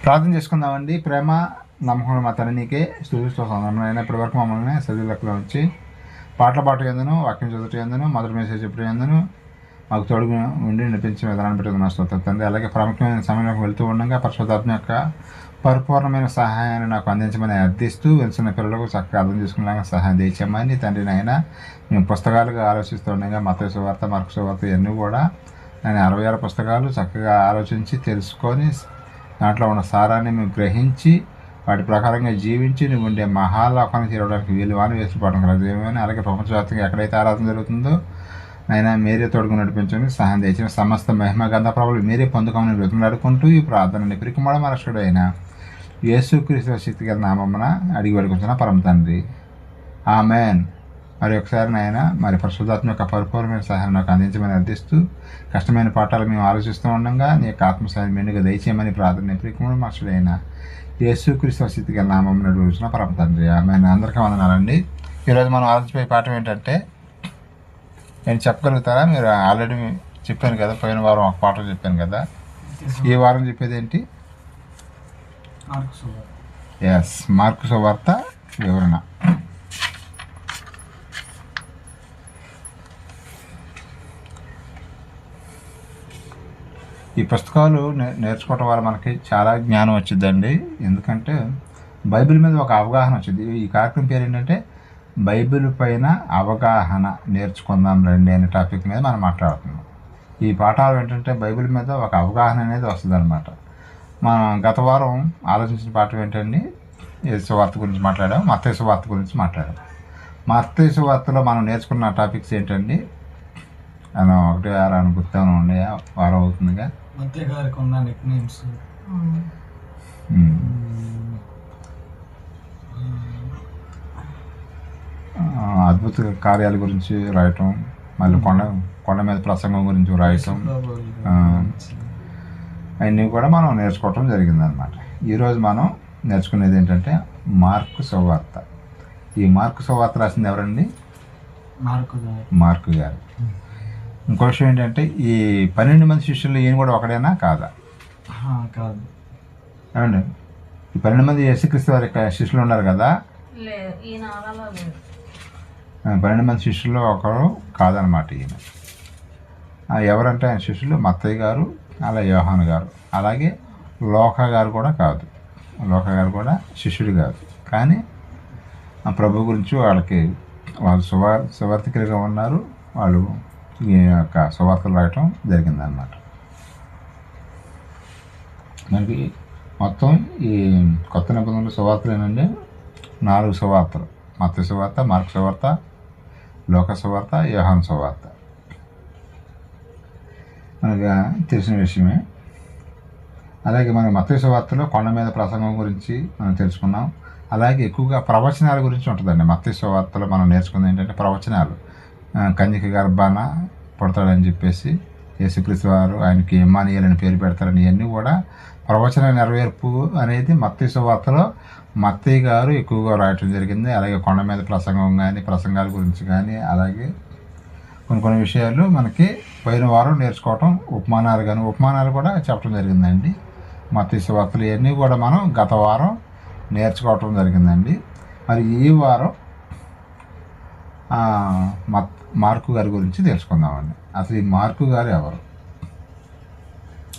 ప్రార్థన చేసుకుందామండి. ప్రేమ నమ్మకం మా తండ్రి నీకే స్తుతిస్తూ సందర్భమైన ఇప్పటి వరకు మమ్మల్ని చదువులకులో వచ్చి పాటల పాట ఎందును వాక్యం చదువుతూ ఎందును మొదటి మెసేజ్ చెప్పిన ఎందును మాకు తోడుగు ఉండి నడిపించి విధానాన్ని పెట్టుకుని నష్టం తండ్రి. అలాగే ప్రాముఖ్యమైన సమయంలోకి వెళ్తూ ఉండగా పరిశుద్ధాత్మ యొక్క పరిపూర్ణమైన సహాయాన్ని నాకు అందించమని అర్థిస్తూ వెలిసిన పిల్లలకు చక్కగా అర్థం చేసుకునేలాగా సహాయం తెచ్చామని తండ్రి. నాయన మేము పుస్తకాలుగా ఆలోచిస్తూ ఉండగా మత్తయి సువార్త మార్కు సువార్త ఇవన్నీ కూడా నేను 66 పుస్తకాలు చక్కగా ఆలోచించి తెలుసుకొని దాంట్లో ఉన్న సారాన్ని మేము గ్రహించి వాటి ప్రకారంగా జీవించి నువ్వు ఉండే మహాలోకానికి చేరడానికి వీలు అని వేసిపోవడం కలదేమని. అలాగే ప్రపంచవ్యాప్తంగా ఎక్కడైతే ఆరాధన జరుగుతుందో అయినా మీరే తోడుగు నడిపించండి, సహాయం తెచ్చిన సమస్త మహిమ గంధ ప్రభలు మీరే పొందుకోమని వెతులాడుకుంటూ ఈ ప్రార్థనని పిరికిమడ మరక్షుడు అయిన యేసుక్రీస్తు శక్తి గల నామమున అడిగి వేడుకుంటున్న పరమ తండ్రి, ఆమెన్. మరి ఒకసారి నాయన మరి పరిశుద్ధాత్మ యొక్క పరిపూర్ణమైన సహాయం నాకు అందించమని అర్థిస్తూ కష్టమైన పాఠాలు మేము ఆలోచిస్తూ ఉండగా నీ యొక్క ఆత్మసహాయం మెండుగా దయచేయమని ప్రార్థన పిరికిమడ మరక్షుడు అయిన యేసుక్రీస్తు శక్తి గల నామమున అడుగుతున్న పరమ తండ్రి, ఆమెన్. అందరికీ వందనాలండి. ఈరోజు మనం ఆలోచించే పాఠం ఏంటంటే, నేను చెప్పగలుగుతారా? మీరు ఆల్రెడీ చెప్పాను కదా, పోయిన వారం ఒక పాఠం చెప్పాను కదా, ఈ వారం చెప్పేది ఏంటి? ఎస్, మార్కు సువార్త వివరణ. ఈ పుస్తకాలు నేర్చుకోవటం వల్ల మనకి చాలా జ్ఞానం వచ్చిందండి. ఎందుకంటే బైబిల్ మీద ఒక అవగాహన వచ్చింది. ఈ కార్యక్రమం పేరు ఏంటంటే బైబిల్ పైన అవగాహన నేర్చుకుందాం రండి అనే టాపిక్ మీద మనం మాట్లాడుతున్నాం. ఈ పాఠాలు ఏంటంటే బైబిల్ మీద ఒక అవగాహన అనేది వస్తుంది అనమాట. మనం గత వారం ఆలోచించిన పాఠం ఏంటండి? యేసు సువార్త గురించి మాట్లాడాం, మత్తయి సువార్త గురించి మాట్లాడాం. మత్తయి సువార్తలో మనం నేర్చుకున్న టాపిక్స్ ఏంటండి? మనం 1-6 అని గుర్తున్నా ఉన్నాయా? వారం అవుతుందిగా. మత్తయి గారికి ఉన్న నిక్నేమ్స్, అద్భుత కార్యాల గురించి రాయటం, మళ్ళీ కొండ మీద ప్రసంగం గురించి రాయటం, అవన్నీ కూడా మనం నేర్చుకోవటం జరిగిందనమాట. ఈరోజు మనం నేర్చుకునేది ఏంటంటే మార్కు సువార్త. ఈ మార్కు సువార్త రాసింది ఎవరండి? మార్కు గారు. ఇంకో విషయం ఏంటంటే ఈ 12 మంది శిష్యులు ఈయన కూడా ఒకడేనా కాదా? కాదు. ఏమండి, ఈ 12 మంది యేసుక్రీస్తు వారి యొక్క శిష్యులు ఉన్నారు కదా, 12 మంది శిష్యుల్లో ఒకరు కాదనమాట ఈయన. ఎవరంటే ఆయన శిష్యులు మత్తయి గారు, అలా యోహాను గారు, అలాగే లోకా గారు కూడా కాదు. లోకా గారు కూడా శిష్యుడు కాదు. కానీ ప్రభు గురించి వాళ్ళు సువార్థికులుగా ఉన్నారు. వాళ్ళు ఈ యొక్క సువార్తలు రాయటం జరిగిందనమాట. మనకి మొత్తం ఈ కొత్త నిబంధనలు సువార్తలు ఏంటంటే 4 సువార్తలు: మత్తయి సువార్త, మార్కు సువార్త, లోకా సువార్త, యోహాను సువార్త. మనకు తెలిసిన విషయమే. అలాగే మనం మత్తయి సువార్తలో కొండ మీద ప్రసంగం గురించి మనం తెలుసుకున్నాం. అలాగే ఎక్కువగా ప్రవచనాల గురించి ఉంటుందండి. మత్తయి సువార్తలో మనం నేర్చుకుంది ఏంటంటే ప్రవచనాలు. కన్యక గర్భాన పుడతాడని చెప్పేసి యేసుక్రీస్తు వారు ఆయనకి ఇమ్మానుయేలు అని పేరు పెడతారని, ఇవన్నీ కూడా ప్రవచన నెరవేర్పు అనేది మత్తయి సువార్తలో మత్తయి గారు ఎక్కువగా రాయటం జరిగింది. అలాగే కొండ మీద ప్రసంగం కానీ, ప్రసంగాల గురించి కానీ, అలాగే కొన్ని విషయాలు మనకి పోయిన వారం నేర్చుకోవటం, ఉపమానాలు కూడా చెప్పడం జరిగిందండి. మత్తయి సువార్తలు ఇవన్నీ కూడా మనం గత వారం నేర్చుకోవటం జరిగిందండి. మరి ఈ వారం మార్కు గారి గురించి తెలుసుకుందామండి. అసలు ఈ మార్కు గారు ఎవరు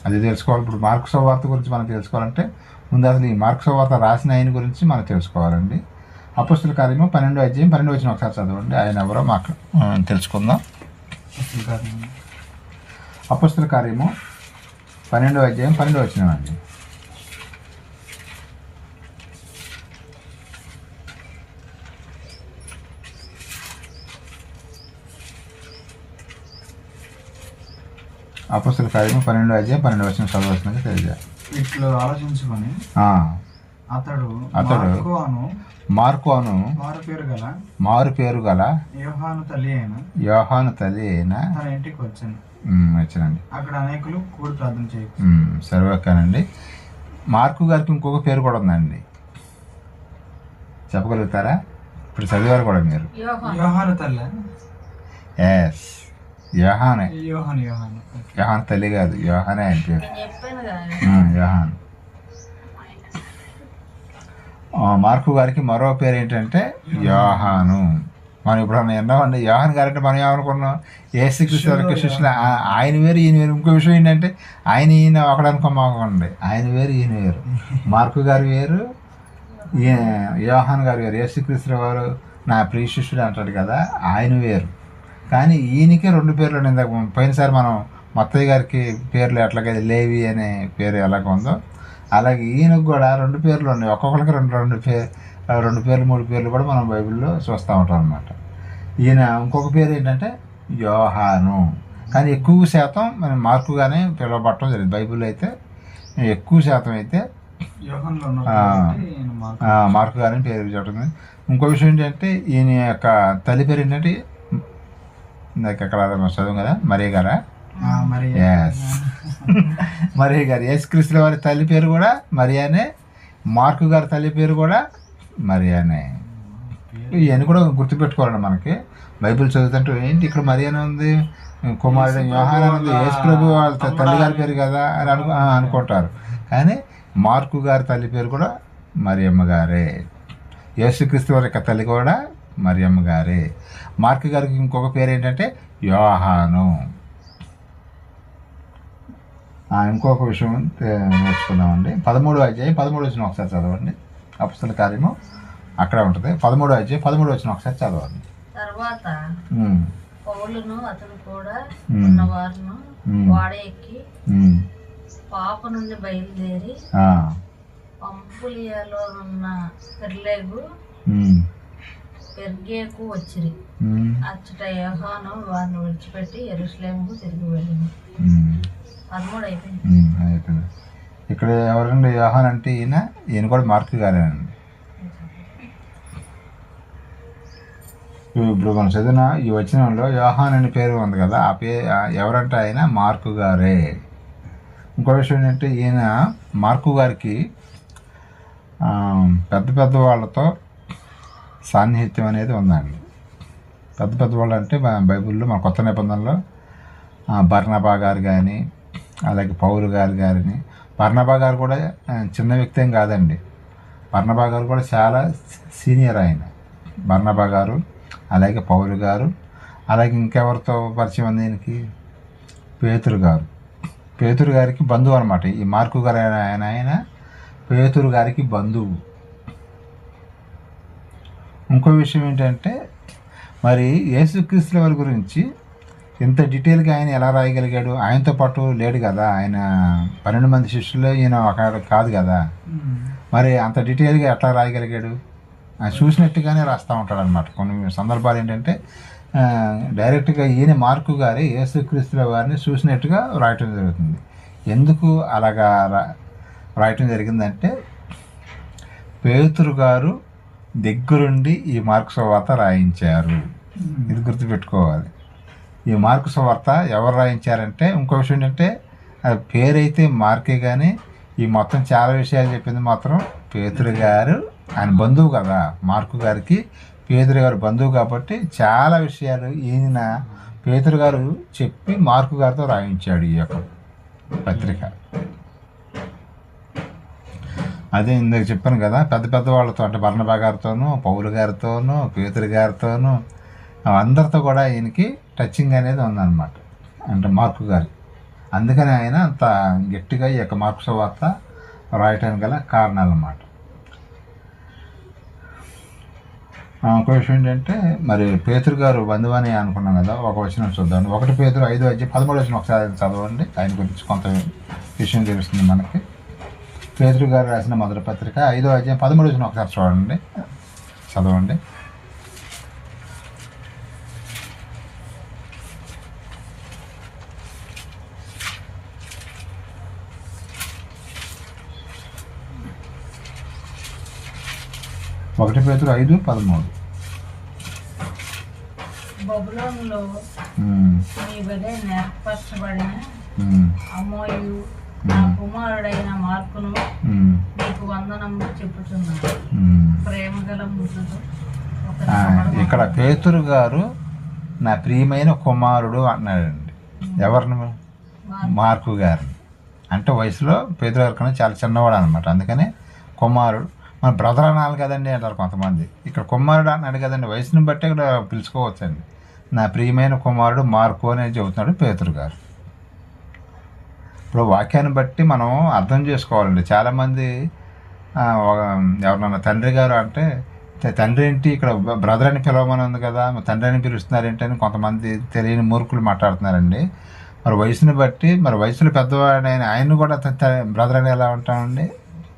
అది తెలుసుకోవాలి. ఇప్పుడు మార్కు సువార్త గురించి మనం తెలుసుకోవాలంటే ముందు అసలు ఈ మార్కు సువార్త రాసిన ఆయన గురించి మనం తెలుసుకోవాలండి. అపొస్తలుల కార్యము 12వ అధ్యాయం 12వ వచనం ఒకసారి చదవండి. ఆయన ఎవరో మాకు తెలుసుకుందాం. అపొస్తలుల కార్యము 12వ అధ్యాయం 12వ వచనం అండి. అపొస్తలుల కార్యము 12వ అధ్యాయం 12వ వచనం చదవవలసిందిగా తెలియజేయాలి. ఇట్లు ఆలోచించుకొని అతడు మార్కు అను మారు పేరు గల యోహాను తల్లి అయిన తన ఇంటికి వచ్చానండి. అక్కడ అనేకులు కూడి ప్రార్థన చేయొచ్చు. సరే, ఓకేనండి. మార్కు గారికి ఇంకొక పేరు కూడా ఉందండి, చెప్పగలుగుతారా? ఇప్పుడు చదివారు కూడా మీరు. యోహాను తల్లి. ఎస్, యోహాను తల్లి కాదు, యోహానే ఆయన పేరు. యోహాన్ మార్కు గారికి మరో పేరు ఏంటంటే యోహాను. మనం ఇప్పుడు విన్నామండి యోహాన్ గారు అంటే మనం ఏమనుకున్నాం, యేసుక్రీస్తు వారికి శిష్యులు ఆయన వేరు ఈయన వేరు. ఇంకో విషయం ఏంటంటే ఈయన ఒకడనుకోమాకండి, ఆయన వేరు ఈయన వేరు. మార్కు గారు వేరు, యోహాన్ గారు వేరు. యేసుక్రీస్తు వారు నా ప్రియ శిష్యుడు అంటాడు కదా, ఆయన వేరు. కానీ ఈయనకే 2 పేర్లు ఉన్నాయి. ఇందాక పోయినసారి మనం మత్తయ్య గారికి పేర్లు ఎట్లాగైతే లేవి అనే పేరు ఎలాగ ఉందో అలాగే ఈయనకు కూడా 2 పేర్లు ఉన్నాయి. ఒక్కొక్కరికి రెండు పేర్లు 3 పేర్లు కూడా మనం బైబిల్లో చూస్తూ ఉంటాం అన్నమాట. ఈయన ఇంకొక పేరు ఏంటంటే యోహాను. కానీ ఎక్కువ శాతం మనం మార్కుగానే పిలువబట్టడం జరిగింది. బైబిల్లో అయితే ఎక్కువ శాతం అయితే మార్కు గారని పేరు చెప్పడం. ఇంకో విషయం ఏంటంటే ఈయన యొక్క తల్లి పేరు ఏంటంటే ఇందాక అక్కడ చదువు కదా మరియ గారా, ఎస్ మరియ గారు. యేసుక్రీస్తు వారి తల్లి పేరు కూడా మరియానే, మార్కు గారి తల్లి పేరు కూడా మరియానే. ఇవన్నీ కూడా గుర్తుపెట్టుకోవాలండి. మనకి బైబిల్ చదువుతుంటే ఏంటి ఇక్కడ మరియానే ఉంది, కుమారుడు యోహాను ఉంది, యేసు ప్రభు వాళ్ళ తల్లి గారి పేరు కదా అని అనుకుంటారు. కానీ మార్కు గారి తల్లి పేరు కూడా మరియమ్మ గారే, యేసుక్రీస్తు వారి యొక్క తల్లి కూడా మరియమ్మ గారే. మార్కు గారికి ఇంకొక పేరు ఏంటంటే యోహాను. ఇంకొక విషయం నేర్చుకుందామండి. 13వ అధ్యాయం 13వ వచనం ఒకసారి చదవండి. అపొస్తలుల కార్యము అక్కడ ఉంటుంది. 13వ అధ్యాయం 13వ వచనం ఒకసారి చదవండి. తర్వాత పౌలును అతను కూడా ఉన్నవారును వాడ ఎక్కి పాప నుండి బయలుదేరి పంపులియాలో ఉన్న పెర్గేకు వచ్చిరి. అచ్చట యోహాను వారిని విడిచిపెట్టి యెరూషలేముకు తిరిగి వెళ్ళింది. 13 అయిపోయింది. ఇక్కడ ఎవరండి యోహాన్ అంటే ఈయన కూడా మార్కు గారేనండి. ఇప్పుడు మనం చదివిన ఈ వచనంలో యోహాన్ అనే పేరు ఉంది కదా, ఆ పేరు ఎవరంటే ఆయన మార్కు గారే. ఇంకో విషయం ఏంటంటే ఈయన మార్కు గారికి పెద్ద వాళ్ళతో సాన్నిహిత్యం అనేది ఉందండి. పెద్ద వాళ్ళు అంటే బైబిల్లో మన కొత్త నిబంధనలో బర్నబా గారు కానీ అలాగే పౌలు గారిని. బర్నబా గారు కూడా చిన్న వ్యక్తి ఏం కాదండి. బర్నబా గారు కూడా చాలా సీనియర్ ఆయన. బర్నబా గారు అలాగే పౌలు గారు అలాగే ఇంకెవరితో పరిచయం ఉంది దీనికి, పేతురు గారికి బంధువు అనమాట. ఈ మార్కు గారు ఆయన పేతురు గారికి బంధువు. ఇంకో విషయం ఏంటంటే మరి యేసుక్రీస్తు వారి గురించి ఇంత డీటెయిల్గా ఆయన ఎలా రాయగలిగాడు? ఆయనతో పాటు లేడు కదా, ఆయన 12 మంది శిష్యుల్లో ఈయన ఒక కాదు కదా, మరి అంత డీటెయిల్గా ఎట్లా రాయగలిగాడు? చూసినట్టుగానే రాస్తూ ఉంటాడు అనమాట. కొన్ని సందర్భాలు ఏంటంటే డైరెక్ట్గా ఈయన మార్కు గారి యేసుక్రీస్తుల వారిని చూసినట్టుగా రాయటం జరుగుతుంది. ఎందుకు అలాగా రాయటం జరిగిందంటే పేతురు గారు దగ్గరుండి ఈ మార్కు సువార్త రాయించారు. ఇది గుర్తుపెట్టుకోవాలి. ఈ మార్కు సువార్త ఎవరు రాయించారంటే, ఇంకో విషయం ఏంటంటే పేరైతే మార్కే కానీ ఈ మొత్తం చాలా విషయాలు చెప్పింది మాత్రం పేతురు గారు. ఆయన బంధువు కదా, మార్కు గారికి పేతురు గారు బంధువు కాబట్టి చాలా విషయాలు ఈయన పేతురు గారు చెప్పి మార్కు గారితో రాయించాడు ఈ యొక్క పత్రిక. అదే ఇందాక చెప్పాను కదా, పెద్ద వాళ్ళతో అంటే బర్నబా గారితోనూ పౌలు గారితోనూ పేతురు గారితోనూ అందరితో కూడా ఈయనకి టచింగ్ అనేది ఉందన్నమాట, అంటే మార్కు గారి. అందుకని ఆయన అంత గట్టిగా ఈ యొక్క మార్కు సువార్త రాయటానికి గల కారణాలు అన్నమాట. ఇంకో విషయం ఏంటంటే మరి పేతురు గారు బంధువు అని అనుకున్నాం కదా, ఒక వచనం చూద్దాం. 1 పేతురు 5 అధ్యాయం 13 వచనం ఒకసారి చదవండి. ఆయన గురించి కొంత విషయం తెలుస్తుంది మనకి. పేతురు గారు రాసిన మొదటి పత్రిక 5వ అధ్యాయం 13 వచనం ఒకసారి చూడండి, చదవండి. ఒకటి పేతురు 5:13. బబులోనులో నీ వలె నేర్పరచబడిన అమ్మోయు నా కుమారుడైన మార్కును నీకు వందనము చెప్పుతున్నాను. ప్రేమ గల ముద్దుతో. ఇక్కడ పేతురు గారు నా ప్రియమైన కుమారుడు అన్నాడండి. ఎవరిని? మార్కు గారిని. అంటే వయసులో పేతురు గారి కన్నా చాలా చిన్నవాడు అనమాట. అందుకనే కుమారుడు. మన బ్రదర్ అనాలి కదండి అంటారు కొంతమంది. ఇక్కడ కుమారుడు అన్నాడు కదండి, వయసుని బట్టి ఇక్కడ పిలుచుకోవచ్చండి. నా ప్రియమైన కుమారుడు మార్కు అని చెబుతున్నాడు పేతురు గారు. ఇప్పుడు వాక్యాన్ని బట్టి మనం అర్థం చేసుకోవాలండి. చాలామంది ఎవరన్నా తండ్రి గారు అంటే తండ్రి ఏంటి ఇక్కడ బ్రదర్ అని పిలవమని ఉంది కదా, తండ్రి అని పిలుస్తున్నారు ఏంటని కొంతమంది తెలియని మూర్ఖులు మాట్లాడుతున్నారండి. మరి వయసుని బట్టి, మరి వయసులో పెద్దవాడైన ఆయన్ని కూడా బ్రదర్ అని ఎలా ఉంటామండి?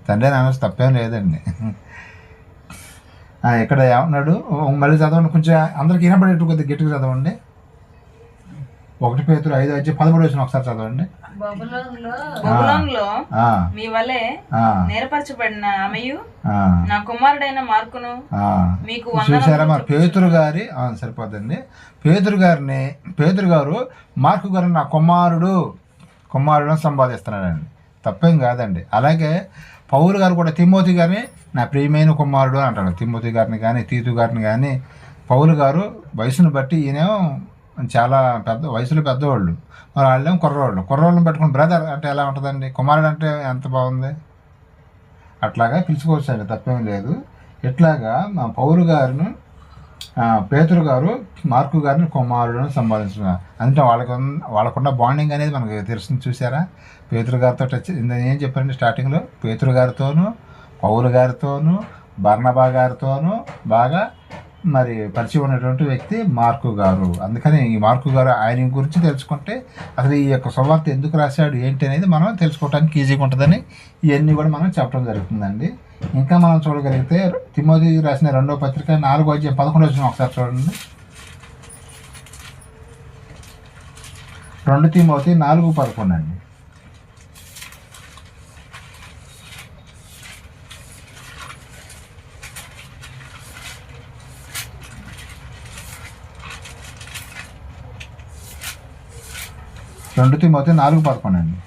తండ్రి అని అనొచ్చు, తప్పేం లేదండి. ఇక్కడ ఏమన్నాడు మళ్ళీ చదవండి, కొంచెం అందరికి వినపడేట్టు కొద్దిగా గట్టిగా చదవండి. 1 పేతురు 5:13 ఒకసారి చదవండి. బబులోనులో మీ వలె నేర్పరచబడిన ఆమెయు నా కుమారుడైన మార్కును మీకు చూసారా? మరి పేతురు గారి సరిపోద్దండి. పేతురు గారు మార్కు గారు నా కుమారుడు సంపాదిస్తున్నాడండి, తప్పేం కాదండి. అలాగే పౌలు గారు కూడా తిమోతి గారిని నా ప్రియమైన కుమారుడు అని అంటాడు. తిమోతి గారిని కానీ తీతు గారిని కానీ పౌలు గారు వయసును బట్టి ఈయన చాలా వయసులో పెద్దవాళ్ళు, మరి వాళ్ళేమో కుర్రవాళ్ళని పెట్టుకుని బ్రదర్ అంటే ఎలా ఉంటుందండి? కుమారుడు అంటే ఎంత బాగుంది. అట్లాగా పిలుచుకోవచ్చండి, తప్పేం లేదు. ఇట్లాగా మా పౌలు గారిని పేతురు గారు మార్కు గారిని కుమారుడుని సంపాదించుకున్నారు. అంటే వాళ్ళకున్న బాండింగ్ అనేది మనకు తెలుస్తుంది. చూసారా? పేతురు గారితో ఏం చెప్పారండి స్టార్టింగ్లో? పేతురు గారితోనూ పౌలు గారితోనూ బర్నబా గారితోనూ బాగా మరి పరిచయం ఉన్నటువంటి వ్యక్తి మార్కు గారు. అందుకని ఈ మార్కు గారు ఆయన గురించి తెలుసుకుంటే అసలు ఈ యొక్క సువార్త ఎందుకు రాశాడు ఏంటి అనేది మనం తెలుసుకోవడానికి ఈజీగా ఉంటుందని ఇవన్నీ కూడా మనం చెప్పడం జరుగుతుందండి. ఇంకా మనం చూడగలిగితే తిమోతి రాసిన 2వ పత్రిక 4:11 ఒకసారి చూడండి. 2 తిమోతి 4:11 అండి. తిమోతి 4:11 అండి.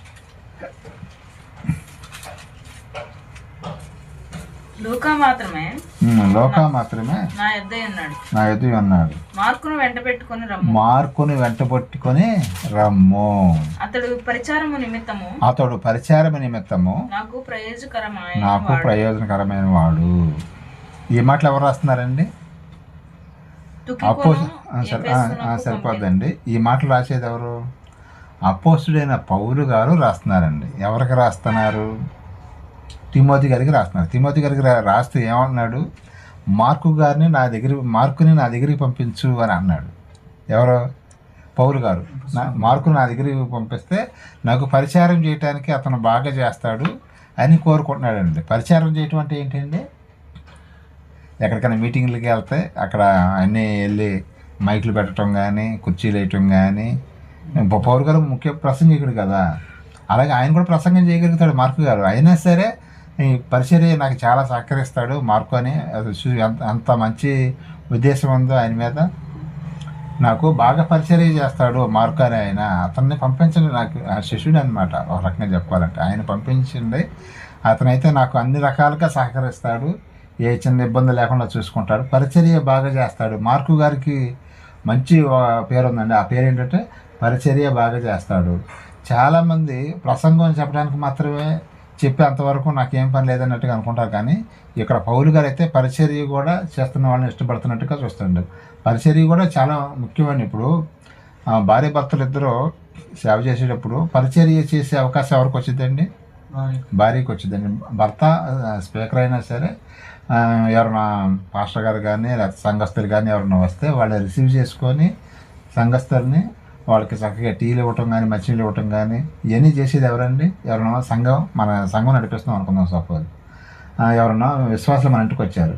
లూకా మాత్రమే నా యొద్ద ఉన్నాడు. మార్కును వెంట పెట్టుకొని రమ్ము. అతడు పరిచారము నిమిత్తము నాకు ప్రయోజనకరమైన వాడు. ఈ మాటలు ఎవరు రాస్తున్నారండి? సరిపోద్దండి. ఈ మాటలు రాసేది ఎవరు? అపోస్తుడైన పౌలు గారు రాస్తున్నారండి. ఎవరికి రాస్తున్నారు? తిమోతి గారికి రాస్తున్నారు. తిమోతి గారికి రాస్తూ ఏమన్నాడు? మార్కుని నా దగ్గరికి పంపించు అని అన్నాడు. ఎవరు? పౌలు గారు. మార్కుని నా దగ్గరికి పంపిస్తే నాకు పరిచారం చేయడానికి అతను బాగా చేస్తాడు అని కోరుకుంటున్నాడండి. పరిచారం చేయటం అంటే ఏంటండి? ఎక్కడికైనా మీటింగ్లకి వెళ్తే అక్కడ అన్నీ వెళ్ళి మైకులు పెట్టడం కానీ, కుర్చీలు వేయటం కానీ. పౌలు గారు ముఖ్య ప్రసంగికుడు కదా, అలాగే ఆయన కూడా ప్రసంగం చేయగలుగుతాడు మార్కు గారు. అయినా సరే ఈ పరిచర్య నాకు చాలా సహకరిస్తాడు మార్కు అని. అంత మంచి ఉద్దేశం ఉందో ఆయన మీద. నాకు బాగా పరిచర్య చేస్తాడు మార్కు అని ఆయన. అతన్ని పంపించండి, నాకు శిష్యుడు అనమాట ఒక రకంగా చెప్పాలంటే. ఆయన పంపించండి, అతనైతే నాకు అన్ని రకాలుగా సహకరిస్తాడు, ఏ చిన్న ఇబ్బంది లేకుండా చూసుకుంటాడు, పరిచర్య బాగా చేస్తాడు. మార్కు గారికి మంచి పేరు ఉందండి. ఆ పేరు ఏంటంటే పరిచర్య బాగా చేస్తాడు. చాలామంది ప్రసంగం చెప్పడానికి మాత్రమే చెప్పి అంతవరకు నాకేం పని లేదన్నట్టుగా అనుకుంటారు. కానీ ఇక్కడ పౌలు గారు అయితే పరిచర్య కూడా చేస్తున్న వాళ్ళని ఇష్టపడుతున్నట్టుగా చూస్తుండే. పరిచర్య కూడా చాలా ముఖ్యమని. ఇప్పుడు భార్య భర్తలు ఇద్దరు సేవ చేసేటప్పుడు పరిచర్య చేసే అవకాశం ఎవరికి వచ్చిందండి? భార్యకి వచ్చిందండి. భర్త స్పీకర్ అయినా సరే ఎవరైనా పాస్టర్ గారు కానీ లేకపోతే సంఘస్థులు కానీ ఎవరైనా వస్తే వాళ్ళు రిసీవ్ చేసుకొని సంఘస్థుల్ని వాళ్ళకి చక్కగా టీలు ఇవ్వటం కానీ మంచినీళ్ళు ఇవ్వటం కానీ ఇవన్నీ చేసేది ఎవరండి? ఎవరైనా మన సంఘం నడిపిస్తున్నాం అనుకుందాం. సపోజ్ ఎవరన్నా విశ్వాసం మన ఇంటికి వచ్చారు,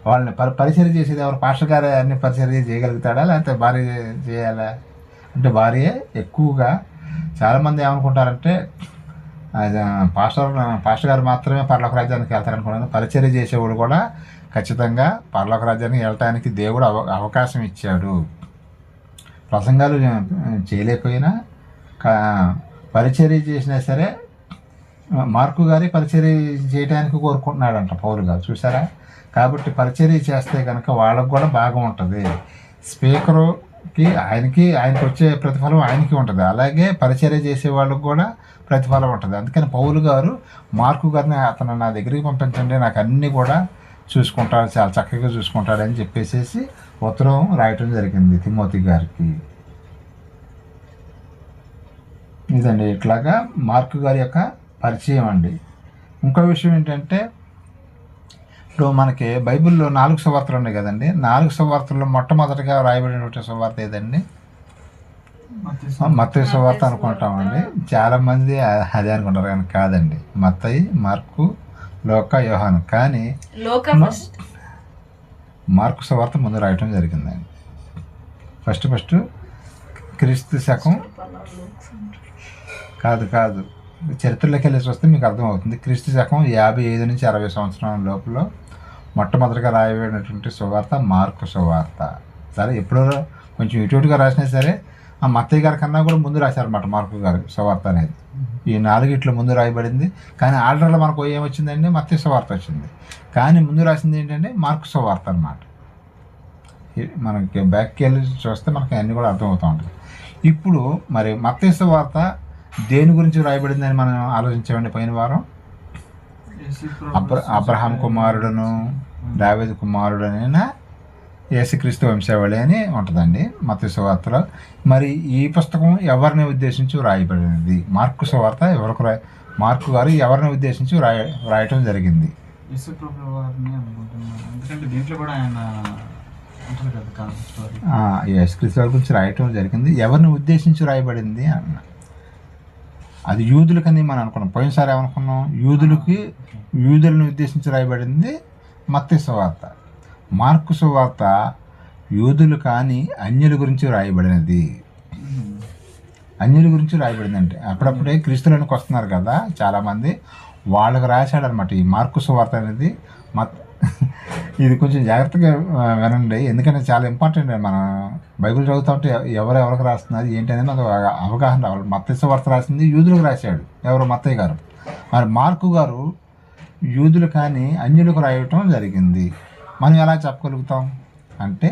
వాళ్ళని పరిచర్య చేసేది ఎవరు? పాస్టర్ గారే అన్ని పరిచర్య చేయగలుగుతాడా లేకపోతే భార్య చేయాలా? అంటే భార్యే ఎక్కువగా. చాలామంది ఏమనుకుంటారంటే పాస్టర్ గారు మాత్రమే పరలోక రాజ్యానికి వెళ్తారనుకున్నాను. పరిచర్య చేసేవాడు కూడా ఖచ్చితంగా పరలోక రాజ్యానికి వెళ్ళటానికి దేవుడు అవకాశం ఇచ్చాడు. ప్రసంగాలు చేయలేకపోయినా పరిచర్య చేసినా సరే మార్కు గారి పరిచర్య చేయడానికి కోరుకుంటున్నాడంట పౌలు గారు. చూసారా? కాబట్టి పరిచర్య చేస్తే కనుక వాళ్ళకు కూడా బాగా ఉంటుంది. స్పీకరు ఆయనకి వచ్చే ప్రతిఫలం ఆయనకి ఉంటుంది, అలాగే పరిచర్య చేసే వాళ్ళకి కూడా ప్రతిఫలం ఉంటుంది. అందుకని పౌలు గారు మార్కు గారిని అతను నా దగ్గరికి పంపించండి, నాకు అన్నీ కూడా చూసుకుంటాడు, చాలా చక్కగా చూసుకుంటాడని చెప్పేసి ఉత్తరం రాయటం జరిగింది తిమోతి గారికి. ఇదండి ఇట్లాగా మార్కు గారి యొక్క పరిచయం అండి. ఇంకో విషయం ఏంటంటే, ఇప్పుడు మనకి బైబిల్లో 4 సువార్తలు ఉన్నాయి కదండి. 4 సువార్తల్లో మొట్టమొదటిగా రాయబడినటువంటి సువార్త ఏదండి? మత్తయి సువార్త అనుకుంటామండి. చాలామంది అదే అనుకుంటారు, కానీ కాదండి. మత్తయి, మార్కు, లోకా, యోహాను. కానీ మార్కు సువార్త ముందు రాయటం జరిగిందండి. ఫస్ట్ క్రీస్తు శకం కాదు చరిత్రలోకి వెళ్ళి చూస్తే మీకు అర్థమవుతుంది. క్రీస్తు శకం 55 నుంచి 60 సంవత్సరాల లోపల మొట్టమొదటిగా రాయబడినటువంటి సువార్త మార్కు సువార్త. సరే ఎప్పుడో కొంచెం ఇటుగా రాసినా సరే ఆ మత్తయ్య గారి కన్నా కూడా ముందు రాశారన్నమాట మార్కు గారు సువార్త అనేది. ఈ 4 ముందు రాయబడింది. కానీ ఆర్డర్లో మనకు ఏమొచ్చిందండి? మత్తయ్య సువార్త వచ్చింది. కానీ ముందు రాసింది ఏంటంటే మార్కు సువార్త అన్నమాట. మనకి బ్యాక్కి వెళ్ళి చూస్తే మనకి అన్నీ కూడా అర్థమవుతూ ఉంటుంది. ఇప్పుడు మరి మత్తయి సువార్త దేని గురించి రాయబడిందని మనం ఆలోచించామండి పోయిన వారం? అబ్రహాం కుమారుడును దావీదు కుమారుడనైన యేసుక్రీస్తు వంశావళి అని ఉంటుందండి మత్తయి సువార్తలో. మరి ఈ పుస్తకం ఎవరిని ఉద్దేశించి రాయబడినది? మార్కు సువార్త మార్కు గారు ఎవరిని ఉద్దేశించి రాయటం జరిగింది? యేసుక్రీస్తు వారి గురించి రాయటం జరిగింది. ఎవరిని ఉద్దేశించి రాయబడింది అన్న, అది యూదులకని మనం అనుకున్నాం. పోయినసారి ఏమనుకున్నాం? యూదులను ఉద్దేశించి రాయబడింది మత్తయి సువార్త. మార్కు సువార్త యూదులు కానీ అన్యుల గురించి రాయబడినది. అన్యుల గురించి రాయబడిందంటే అప్పుడప్పుడే క్రీస్తులోనికి వస్తున్నారు కదా చాలామంది, వాళ్ళకు రాశాడనమాట ఈ మార్కు సువార్త అనేది. ఇది కొంచెం జాగ్రత్తగా వినండి, ఎందుకంటే చాలా ఇంపార్టెంట్. మన బైబిల్ చదువుతూ ఉంటే ఎవరెవరికి రాస్తున్నారు ఏంటి అనేది మనకు అవగాహన రావాలి. మత్తయి సువార్త రాసింది యూదులకు రాశాడు, ఎవరు? మత్తయ్య గారు. మరి మార్కు గారు యూదులు కానీ అన్యులకు రాయటం జరిగింది. మనం ఎలా చెప్పగలుగుతాం అంటే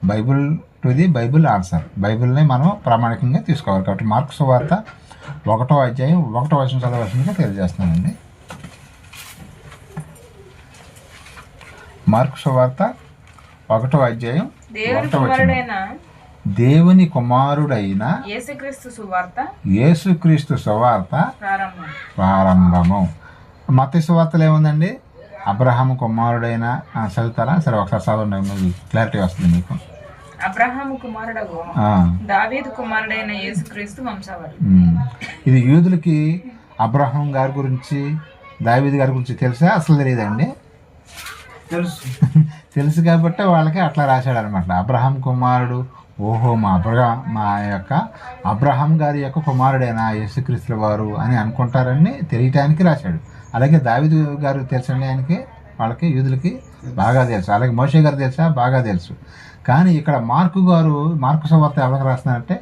Bible to the Bible answer, బైబిల్ని మనం ప్రామాణికంగా తీసుకోవాలి. కాబట్టి మార్కు సువార్త 1వ అధ్యాయం 1వ వచనం చదవవలసిందిగా తెలియజేస్తున్నానండి. మార్కు సువార్త 1వ అధ్యాయం 1వ వచనం. దేవుని కుమారుడైన యేసుక్రీస్తు సువార్త ప్రారంభము. మత్తయి సువార్తలో ఏముందండి? అబ్రహాము కుమారుడైన చదువుతారా? సరే ఒకసారి చదవండి, క్లారిటీ వస్తుంది మీకు. అబ్రహాము కుమారుడగు దావీదు కుమారుడైన యేసుక్రీస్తు వంశావళి. ఇది యూదులకి అబ్రహాం గారి గురించి దావీదు గారి గురించి తెలుసా? అసలు తెలియదండి. తెలుసు కాబట్టి వాళ్ళకి అట్లా రాశాడు అనమాట. అబ్రహాం కుమారుడు, ఓహో మా యొక్క అబ్రహాం గారి యొక్క కుమారుడైన యేసుక్రీస్తుల వారు అని అనుకుంటారని తెలియటానికి రాశాడు. అలాగే దావీదు గారు తెలుసండి ఆయనకి, వాళ్ళకి యూదులకి బాగా తెలుసు. అలాగే మోషే గారు తెలుసా? బాగా తెలుసు. కానీ ఇక్కడ మార్కు సువార్త ఎవరికి రాస్తున్నాడంటే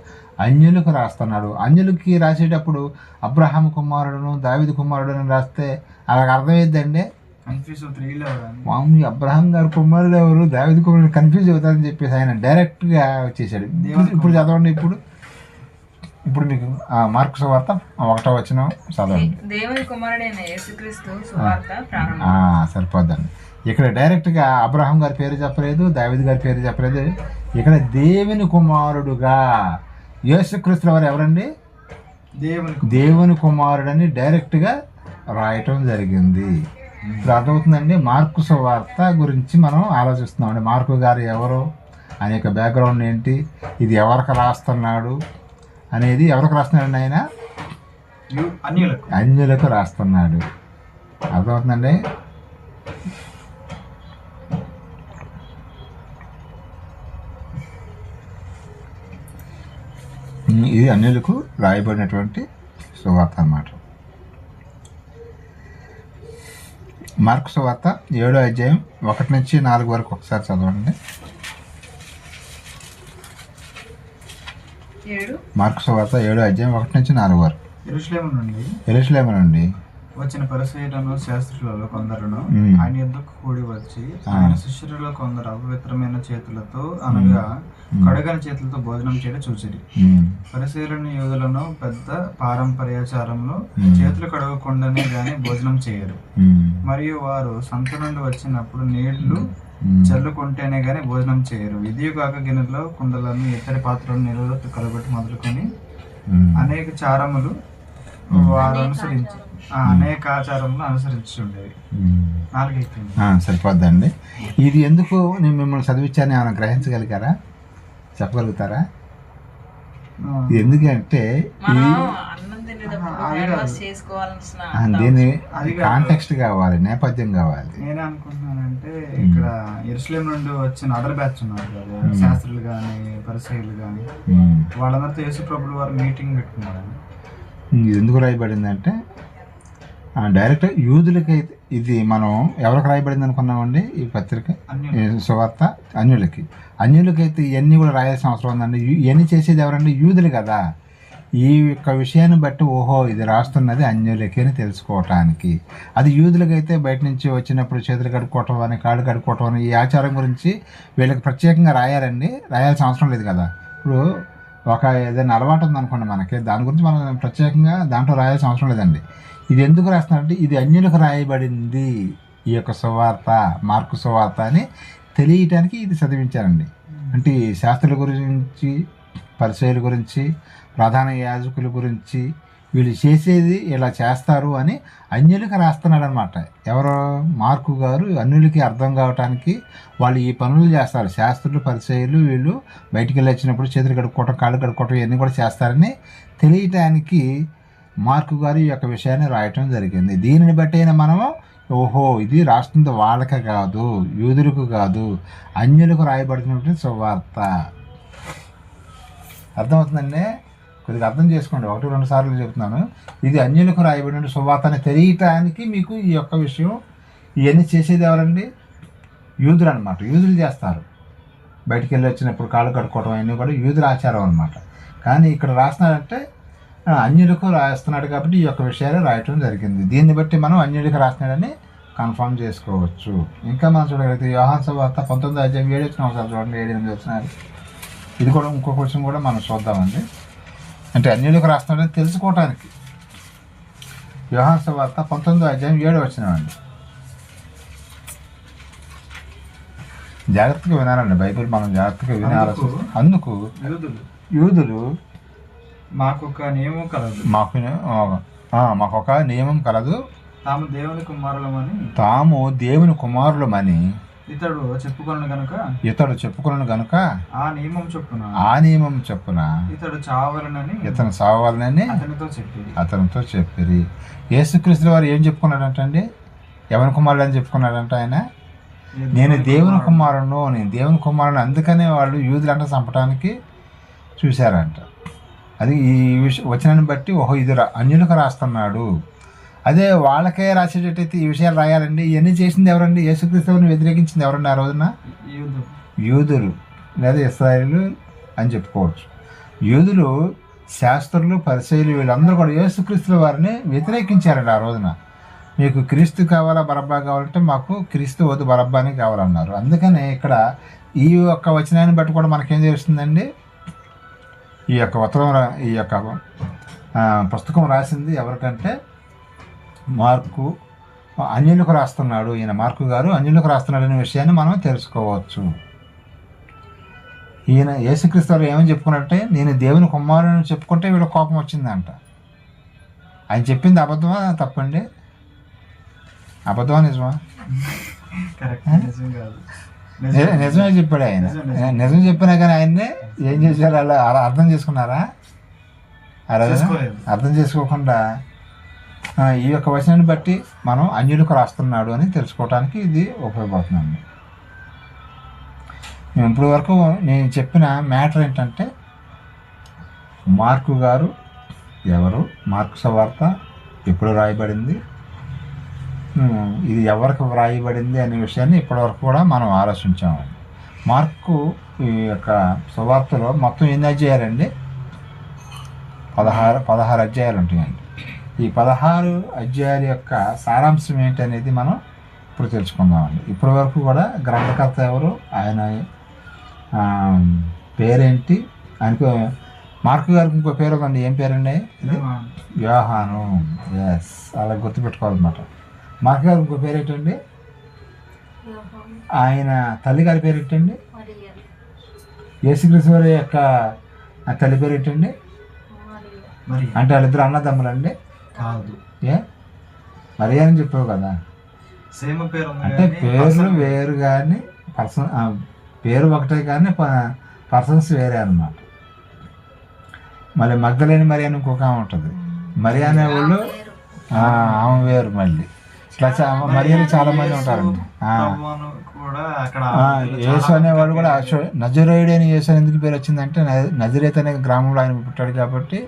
అన్యులకు రాస్తున్నాడు. అన్యులకి రాసేటప్పుడు అబ్రహాం కుమారుడును దావీదు కుమారుడును రాస్తే అలాగ అర్థమైద్దండి. మామూలు అబ్రహాం గారు కుమారుడు ఎవరు, దావీదు కుమారుడు కన్ఫ్యూజ్ అవుతారని చెప్పేసి ఆయన డైరెక్ట్గా వచ్చేసాడు. ఇప్పుడు చదవండి. ఇప్పుడు మీకు మార్కు సువార్త 1వ వచనం చదవండి. దేవుని కుమారుడైన యేసుక్రీస్తు సువార్త సరిపోద్దండి. ఇక్కడ డైరెక్ట్గా అబ్రహాం గారి పేరు చెప్పలేదు, దావీదు గారి పేరు చెప్పలేదు. ఇక్కడ దేవుని కుమారుడుగా యేసుక్రీస్తు వారు ఎవరండి? దేవుని కుమారుడని డైరెక్ట్గా రాయటం జరిగింది. ఇప్పుడు అర్థమవుతుందండి. మార్కు సువార్త గురించి మనం ఆలోచిస్తున్నామండి. మార్కు గారు ఎవరు, ఆయన యొక్క బ్యాక్గ్రౌండ్ ఏంటి, ఇది ఎవరికి రాస్తున్నాడు అనేది. ఎవరికి రాస్తున్నాడు? ఆయన అన్యులకు రాస్తున్నాడు. అర్థమవుతుందండి. ఇది అన్యులకు రాయబడినటువంటి సువార్త అన్నమాట. మార్కు సువార్త 7వ అధ్యాయం 1 నుంచి 4 వరకు ఒకసారి చదవండి. మార్కు సువార్త 7వ అధ్యాయం 1 నుంచి 4 వరకు. యెరూషలేము నుండి వచ్చిన పరిసయ్యులను శాస్త్రులలో కొందరును మ్మ్. ఆయన యొద్దకు కూడి వచ్చి ఆయన శిష్యులలో కొందరు అపవిత్రమైన చేతులతో అనగా కడగని చేతులతో భోజనం చేయడం చూచిరి. పరిసయ్యులను యూదులను పెద్ద పారంపర్యాచారంలో చేతులు కడగకుండానే గాని భోజనం చేయరు. మరియు వారు సంత నుండి వచ్చినప్పుడు నీళ్లు చల్లుకుంటేనే గాని భోజనం చేయరు. ఇది కాక గిన్నెలో కుండలను ఇతడి పాత్రలను నీళ్ళలో కలగొట్టి మొదలుకొని అనేక చారములు వారు అనుసరించి అనేక ఆచారములు అనుసరించి ఉండేవి. 4 అయిపోయింది. సరిపోద్దండి. ఇది ఎందుకు నేను మిమ్మల్ని చదివించాను ఏమైనా గ్రహించగలిగారా, చెప్పగలుగుతారా? ఇది ఎందుకంటే దీని కాంటెక్స్ట్ కావాలి, నేపథ్యం కావాలి. నేనే అనుకుంటున్నానంటే ఇక్కడ యెరూషలేం నుండి వచ్చిన అదర్ బ్యాచ్ ఉన్నారు కదా, శాస్త్రులు కానీ పరిసయ్యులు కానీ, వాళ్ళందరితో యేసు ప్రభులు వారు మీటింగ్ పెట్టుకున్నారండి. ఇది ఎందుకు రాయబడింది అంటే డైరెక్ట్ యూదులకైతే ఇది మనం ఎవరికి రాయబడింది అనుకున్నామండి ఈ పత్రిక సువార్త? అన్యులకైతే ఇవన్నీ కూడా రాయాల్సిన అవసరం ఉందండి. ఇవన్నీ చేసేది ఎవరండి? యూదులు కదా. ఈ యొక్క విషయాన్ని బట్టి ఓహో ఇది రాస్తున్నది అన్యులకి అని తెలుసుకోవటానికి. అది యూదులకైతే బయట నుంచి వచ్చినప్పుడు చేతులు కడుక్కోవటం అని కాళ్ళు కడుక్కోవటం అని ఈ ఆచారం గురించి వీళ్ళకి ప్రత్యేకంగా రాయాలండి, రాయాల్సిన అవసరం లేదు కదా. ఇప్పుడు ఒక ఏదైనా అలవాటు ఉందనుకోండి మనకి, దాని గురించి మనం ప్రత్యేకంగా దాంట్లో రాయాల్సిన అవసరం లేదండి. ఇది ఎందుకు రాస్తున్నారంటే ఇది అన్యులకు రాయబడింది ఈ యొక్క సువార్త, మార్కు సువార్త అని తెలియటానికి ఇది చదివించారండి. అంటే శాస్త్రుల గురించి, పరిసయ్యుల గురించి, ప్రధాన యాజకుల గురించి, వీళ్ళు చేసేది ఇలా చేస్తారు అని అన్యులకి రాస్తున్నాడు అనమాట. ఎవరో మార్కు గారు అన్యులకి అర్థం కావటానికి వాళ్ళు ఈ పనులు చేస్తారు. శాస్త్రులు, పరిసయ్యులు వీళ్ళు బయటికి వెళ్ళి వచ్చినప్పుడు చేతులు కడుక్కోవటం, కాళ్ళు కడుక్కోవటం ఇవన్నీ కూడా చేస్తారని తెలియటానికి మార్కు గారు ఈ యొక్క విషయాన్ని రాయటం జరిగింది. దీనిని బట్టి అయినా మనము ఓహో ఇది రాస్తుంది వాళ్ళకే కాదు, యూదులకు కాదు, అన్యులకు రాయబడుతున్నటువంటి సువార్త. అర్థమవుతుందండి? కొద్దిగా అర్థం చేసుకోండి. 1-2 సార్లు చెప్తున్నాను. ఇది అన్యులకు రాయబడిన సువార్త అని తెలియటానికి మీకు ఈ యొక్క విషయం. ఇవన్నీ చేసేది ఎవరండి? యూదులు అనమాట. యూదులు చేస్తారు. బయటికి వెళ్ళి వచ్చినప్పుడు కాళ్ళు కడుక్కోవడం అవన్నీ కూడా యూదుల ఆచారం అనమాట. కానీ ఇక్కడ రాస్తున్నాడంటే అన్యులకు రాస్తున్నాడు కాబట్టి ఈ యొక్క విషయాలు రాయటం జరిగింది. దీన్ని బట్టి మనం అన్యులకు రాస్తున్నాడని కన్ఫర్మ్ చేసుకోవచ్చు. ఇంకా మనం చూడగలిగితే యోహాను సువార్త 19:7 చూడండి, 7-8 వచ్చినారు. ఇది కూడా ఇంకో క్వశ్చన్ కూడా మనం చూద్దామండి. అంటే అన్యులకు రాస్తున్నాడని తెలుసుకోవటానికి యోహాను సువార్త 19:7 జాగ్రత్తగా వినాలండి. బైబిల్ మనం జాగ్రత్తగా వినాలి. అందుకు యూదులు మాకొక నియమం కలదు, మాకొక నియమం కలదు, తాము దేవుని కుమారులమని ఇతడు చెప్పుకొనను గనుక ఆ నియమం చొప్పున ఇతను చావాలనని అతనితో చెప్పిరి. యేసుక్రీస్తు వారు ఏం చెప్పుకున్నాడంటండి? ఎవరి కుమారుడు అని చెప్పుకున్నాడంట ఆయన? నేను దేవుని కుమారుడు. అందుకనే వాళ్ళు యూదులంట చంపడానికి చూశారంట. అది ఈ వచనాన్ని బట్టి ఓహో ఇది అన్యులకు రాస్తున్నాడు. అదే వాళ్ళకే రాసేటట్టయితే ఈ విషయాలు రాయాలండి. ఇవన్నీ చేసింది ఎవరండి? యేసుక్రీస్తుని వ్యతిరేకించింది ఎవరండి ఆ రోజున? యూదులు లేదా ఇశ్రాయేలు అని చెప్పుకోవచ్చు. యూదులు, శాస్త్రులు, పరిసయ్యులు వీళ్ళందరూ కూడా యేసుక్రీస్తు వారిని వ్యతిరేకించారండి ఆ రోజున. మీకు క్రీస్తు కావాలా, బరబ్బా కావాలంటే మాకు క్రీస్తు వద్దు, బరబ్బాని కావాలన్నారు. అందుకనే ఇక్కడ ఈ యొక్క వచనాన్ని బట్టి కూడా మనకేం తెలుస్తుందండి? ఈ యొక్క పుస్తకం రాసింది ఎవరికంటే మార్కు అన్యులకు రాస్తున్నాడు. ఈయన మార్కు గారు అన్యులకు రాస్తున్నాడు అనే విషయాన్ని మనం తెలుసుకోవచ్చు. ఈయన యేసుక్రీస్తు వారు ఏమని చెప్పుకున్నట్టే నేను దేవుని కుమారుని చెప్పుకుంటే వీళ్ళ కోపం వచ్చిందంట. ఆయన చెప్పింది అబద్ధమా తప్పండి? అబద్ధమా నిజమా? నిజమే చెప్పాడు ఆయన. నిజం చెప్పినా కానీ ఆయన్ని ఏం చేశారు? అలా అర్థం చేసుకున్నారా? అర్థం చేసుకోకుండా ఈ యొక్క వచనాన్ని బట్టి మనం అన్యులకు రాస్తున్నాడు అని తెలుసుకోవడానికి ఇది ఉపయోగపడుతుందండి. ఇప్పటి వరకు నేను చెప్పిన మ్యాటర్ ఏంటంటే మార్కు గారు ఎవరు, మార్కు సువార్త ఎప్పుడు రాయబడింది, ఇది ఎవరికి వ్రాయబడింది అనే విషయాన్ని ఇప్పటివరకు కూడా మనం ఆలోచించాము. మార్కు ఈ యొక్క సువార్తలో మొత్తం ఎన్ని అధ్యాయాలండి? 16 అధ్యాయాలు ఉంటాయండి. ఈ 16 అధ్యాయాల యొక్క సారాంశం ఏంటి అనేది మనం ఇప్పుడు తెలుసుకుందామండి. ఇప్పటి వరకు కూడా గ్రంథకర్త ఎవరు, ఆయన పేరేంటి, ఆయనకు మార్కు గారికి ఇంకో పేరు ఉందండి. ఏం పేరండి? ఇది యోహాను. ఎస్, అలా గుర్తుపెట్టుకోవాలన్నమాట. మార్కు గారికి ఇంకో పేరు ఏంటండి? ఆయన తల్లి గారి పేరు ఏంటండి? యేసుక్రీస్తు వారి యొక్క తల్లి పేరు ఏంటండి? అంటే వాళ్ళిద్దరు అన్నదమ్ములండి? కాదు. ఏ మరి అని చెప్పావు కదా. సేమ్ పేరు అంటే పేర్లు వేరు కానీ పేరు ఒకటే కానీ పర్సన్స్ వేరే అన్నమాట. మళ్ళీ మగ్ధలేని మరి అని ఇంకొక ఆమె ఉంటుంది. మరి అనే వాళ్ళు ఆమె వేరు. మళ్ళీ ఇట్లా మరియలు చాలా మంది ఉంటారండి. యేసు అనేవాడు కూడా నజరేయుడు అని యేసు అని ఎందుకు పేరు వచ్చిందంటే నజరేత్ అనే గ్రామంలో ఆయన పుట్టాడు కాబట్టి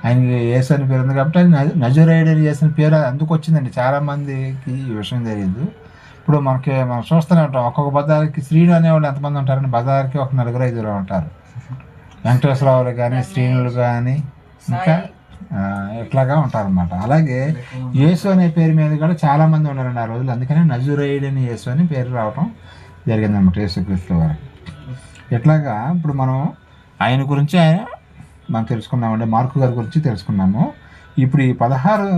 ఆయనకి యేసు అని పేరు ఉంది కాబట్టి నజరేయుడు అని యేసు అని పేరు అందుకు వచ్చిందండి. చాలామందికి ఈ విషయం తెలియదు. ఇప్పుడు మనం చూస్తూనే ఉంటాం, ఒక్కొక్క బజార్కి శ్రీను అనేవాళ్ళు ఎంతమంది ఉంటారండి? బజార్కి ఒక 4-5 ఉంటారు. వెంకటేశ్వరరావులు కానీ, శ్రీనులు కానీ, ఇంకా ఇట్లాగా ఉంటారన్నమాట. అలాగే యేసు అనే పేరు మీద కూడా చాలామంది ఉన్నారండి ఆ రోజులు. అందుకనే నజరేయుడు అని యేసు అని పేరు రావటం జరిగిందన్నమాట యేసుక్రీస్తు వారు. ఇట్లాగా ఇప్పుడు మనం ఆయన గురించి మనం తెలుసుకున్నామండి. మార్కు గారి గురించి తెలుసుకున్నాము. ఇప్పుడు ఈ 16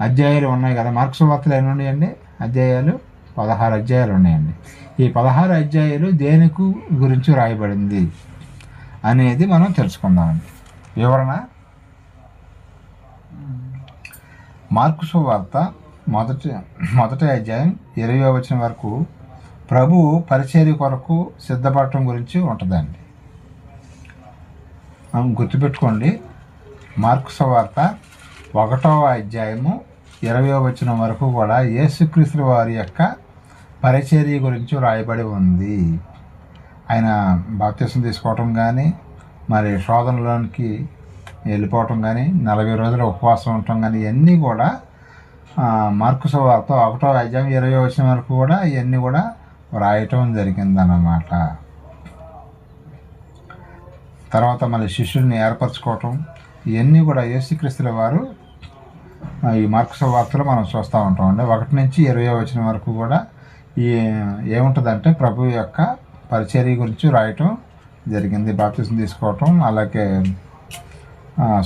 అధ్యాయాలు ఉన్నాయి కదా. మార్కు సువార్తలు ఎన్ని ఉన్నాయండి? అధ్యాయాలు 16 అధ్యాయాలు ఉన్నాయండి. ఈ 16 అధ్యాయాలు దేనికి గురించి రాయబడింది అనేది మనం తెలుసుకుందామండి. వివరణ. మార్కు సువార్త మొదటి అధ్యాయం 20వ వచనం వరకు ప్రభు పరిచర్య కొరకు సిద్ధపడటం గురించి ఉంటుందండి. మనం గుర్తుపెట్టుకోండి, మార్కు సువార్త 1వ అధ్యాయము 20వ వచనం వరకు కూడా యేసుక్రీస్తు వారి యొక్క పరిచర్య గురించి రాయబడి ఉంది. ఆయన బాప్తిసం తీసుకోవటం కానీ, మరి శోధనలోనికి వెళ్ళిపోవటం కానీ, 40 రోజులు ఉపవాసం ఉండటం కానీ, ఇవన్నీ కూడా మార్కు సువార్త 1వ అధ్యాయం 20వ వచనం వరకు కూడా ఇవన్నీ కూడా రాయటం జరిగిందన్నమాట. తర్వాత మళ్ళీ శిష్యుల్ని ఏర్పరచుకోవటం, ఇవన్నీ కూడా యేసుక్రీస్తుల వారు ఈ మార్కు సువార్తలో మనం చూస్తూ ఉంటామండి. 1 నుంచి 20వ వచనం వరకు కూడా ఏముంటుందంటే ప్రభు యొక్క పరిచర్య గురించి రాయటం జరిగింది. బాప్తిసం తీసుకోవటం, అలాగే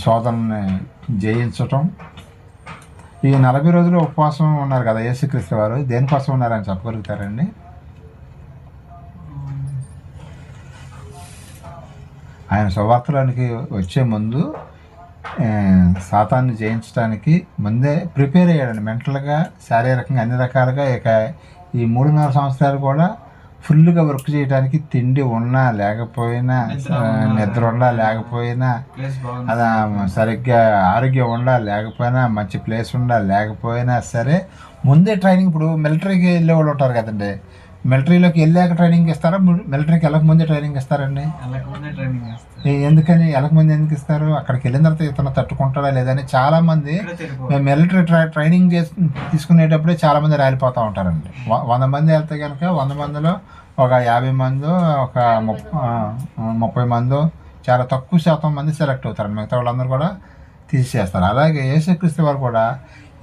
శోధనని జయించటం. ఈ 40 రోజులు ఉపవాసం ఉన్నారు కదా యేసుక్రీస్తు వారు, దేనికోసం ఉన్నారని చెప్పగలుగుతారండి? ఆయన సువార్తలోనికి వచ్చే ముందు సాతాన్ని జయించడానికి ముందే ప్రిపేర్ అయ్యాడండి. మెంటల్గా, శారీరకంగా, అన్ని రకాలుగా. ఇక ఈ 3.5 సంవత్సరాలు కూడా ఫుల్గా వర్క్ చేయడానికి తిండి ఉన్నా లేకపోయినా, నిద్ర ఉన్నా లేకపోయినా, అది సరిగ్గా ఆరోగ్యం ఉండా లేకపోయినా, మంచి ప్లేస్ ఉండా లేకపోయినా సరే ముందే ట్రైనింగ్. ఇప్పుడు మిలిటరీకి వెళ్ళే వాళ్ళు ఉంటారు కదండి, మిలిటరీలోకి వెళ్ళాక ట్రైనింగ్ ఇస్తారా, మిలిటరీకి వెళ్ళకముందే ట్రైనింగ్ ఇస్తారండి? ఎందుకని వెళ్ళకముందే ఎందుకు ఇస్తారు? అక్కడికి వెళ్ళిన తర్వాత ఇతను తట్టుకుంటాడా లేదని చాలామంది మేము మిలిటరీ ట్రైనింగ్ తీసుకునేటప్పుడే చాలామంది రాలిపోతూ ఉంటారండి. 100 మంది వెళ్తే కనుక 100 మందిలో ఒక 50 మందో, ఒక 30 మందో, చాలా తక్కువ శాతం మంది సెలెక్ట్ అవుతారండి. మిగతా వాళ్ళందరూ కూడా తీసేస్తారు. అలాగే యేసుక్రీస్తు వారు కూడా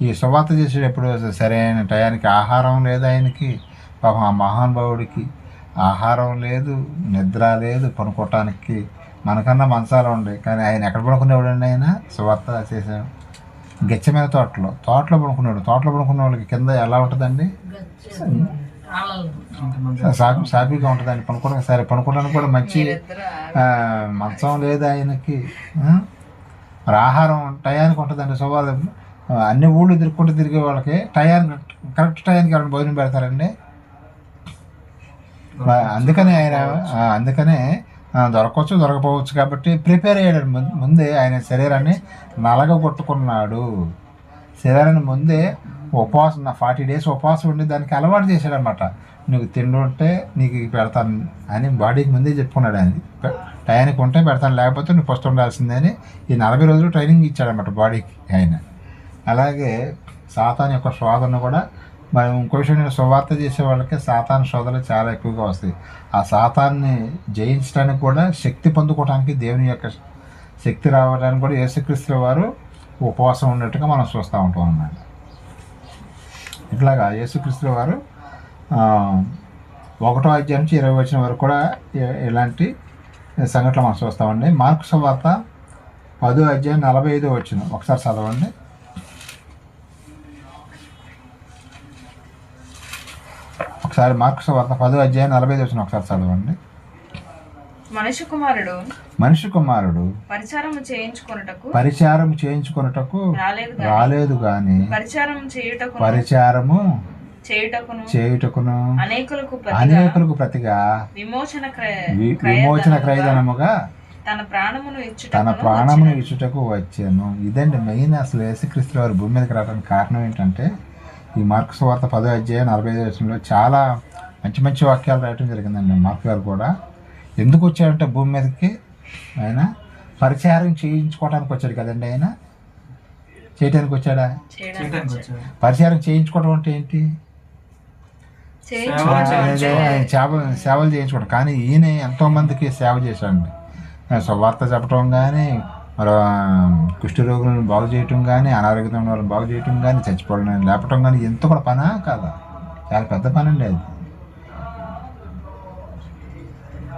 ఈ సువార్త చేసేటప్పుడు సరైన టయానికి ఆహారం లేదు ఆయనకి. పాపం ఆ మహానుభావుడికి ఆహారం లేదు, నిద్ర లేదు, పనుకోవటానికి మనకన్నా మంచాలు ఉండే. కానీ ఆయన ఎక్కడ పడుకునేవాడండి? ఆయన సువార్త చేసాడు గెచ్చమైన తోటలో పడుకునేవాడు. తోటలో పడుకునే వాళ్ళకి కింద ఎలా ఉంటుందండి? సాఫీగా ఉంటుందండి పనుకోవడానికి. సరే, పనుకోవడానికి కూడా మంచి మంచం లేదు ఆయనకి. మరి ఆహారం టయానికి ఉంటుందండి. సువార్త అన్ని ఊళ్ళు తిరుగుకుంటూ తిరిగే వాళ్ళకి కరెక్ట్ టయానికి ఎవరైనా భోజనం పెడతారండి? అందుకనే దొరకవచ్చు, దొరకపోవచ్చు. కాబట్టి ప్రిపేర్ అయ్యాడు ముందే. ఆయన శరీరాన్ని నలగొట్టుకున్నాడు. శరీరాన్ని ముందే ఉపవాసం 40 days ఉపవాసం ఉండి దానికి అలవాటు చేశాడనమాట. నీకు తిండి ఉంటే నీకు పెడతాను అని బాడీకి ముందే చెప్పుకున్నాడు. ఆయన టయానికి ఉంటే పెడతాను, లేకపోతే నువ్వు ఫస్ట్ ఉండాల్సిందే అని ఈ 40 రోజులు ట్రైనింగ్ ఇచ్చాడనమాట బాడీకి ఆయన. అలాగే సాతాన్ యొక్క శోధన కూడా మనం ఇంకో విషయం, సువార్త చేసే వాళ్ళకి సాతాన్ శోధనలు చాలా ఎక్కువగా వస్తాయి. ఆ సాతాన్ని జయించడానికి కూడా, శక్తి పొందుకోవడానికి, దేవుని యొక్క శక్తి రావడానికి కూడా యేసుక్రీస్తు వారు ఉపవాసం ఉన్నట్టుగా మనం చూస్తూ ఉంటాం అన్నమాట. ఇట్లాగా యేసుక్రీస్తు వారు 1వ అధ్యాయం నుంచి 20వ వచనం వరకు కూడా ఇలాంటి సంఘటనలు మనం చూస్తామండి. మార్కు సువార్త 10వ అధ్యాయం 45వ వచనం ఒకసారి చదవండి. ఒకసారి మార్కు సువార్త 10వ అధ్యాయం 45వ వచనం ఒకసారి చదవండి. మనిషి కుమారుడు పరిచారము చేయించుకొనుటకు రాలేదు గాని పరిచారము చేయుటకును అనేకులకు ప్రతిగా విమోచన క్రయధనముగా తన ప్రాణమును ఇచ్చుటకు వచ్చాను. ఇదండి మెయిన్. అసలు యేసుక్రీస్తు వారు భూమి మీదకి రావడానికి కారణం ఏంటంటే ఈ మార్కు సువార్త 10వ అధ్యాయం 45వ వచనంలో చాలా మంచి మంచి వాక్యాలు రాయటం జరిగిందండి. మార్కు గారు కూడా ఎందుకు వచ్చాడంటే భూమి మీదకి ఆయన పరిచారం చేయించుకోవడానికి వచ్చాడు కదండి. ఆయన చేయటానికి వచ్చాడా? పరిచారం చేయించుకోవడం అంటే ఏంటి? సేవలు చేయించుకోవడం. కానీ ఈయన ఎంతోమందికి సేవ చేశాడండి. సువార్త చెప్పడం కానీ, మరి కుష్టి రోగులను బాగు చేయటం కానీ, అనారోగ్యం వాళ్ళని బాగు చేయటం కానీ, చచ్చిపోవడం లేపటం కానీ ఎంత కూడా పనా కాదా? చాలా పెద్ద పని అండి అది.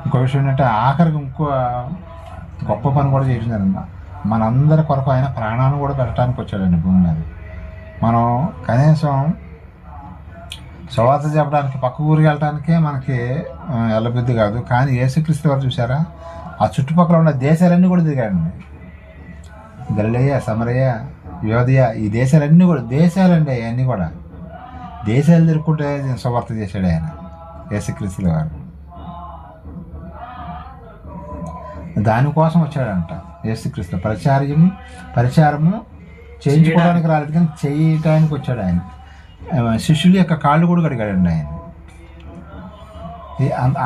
ఇంకో విషయం ఏంటంటే ఆఖరికి ఇంకో గొప్ప పని కూడా చేయడం జరిగింది. మనందరి కొరకు ఆయన ప్రాణాన్ని కూడా పెట్టడానికి వచ్చాడండి భూమి మీద. మనం కనీసం సువార్త చెప్పడానికి పక్క ఊరికి వెళ్ళటానికే మనకి వెళ్ళబుద్ధి కాదు. కానీ యేసుక్రీస్తు వారు చూసారా, ఆ చుట్టుపక్కల ఉన్న దేశాలన్నీ కూడా తిరిగాడండి. గలిలయ, సమరయ, యోదయ, ఈ దేశాలన్నీ కూడా దేశాలండి. అవన్నీ కూడా దేశాలు తిరుగుకుంటే సువార్త చేశాడు ఆయన యేసుక్రీస్తు వారు. దానికోసం వచ్చాడంట యేసుక్రీస్తు. పరిచారము చేయించుకోవడానికి రాలేదు కానీ చేయటానికి వచ్చాడు ఆయన. శిష్యుల యొక్క కాళ్ళు కూడా కడిగాడండి ఆయన.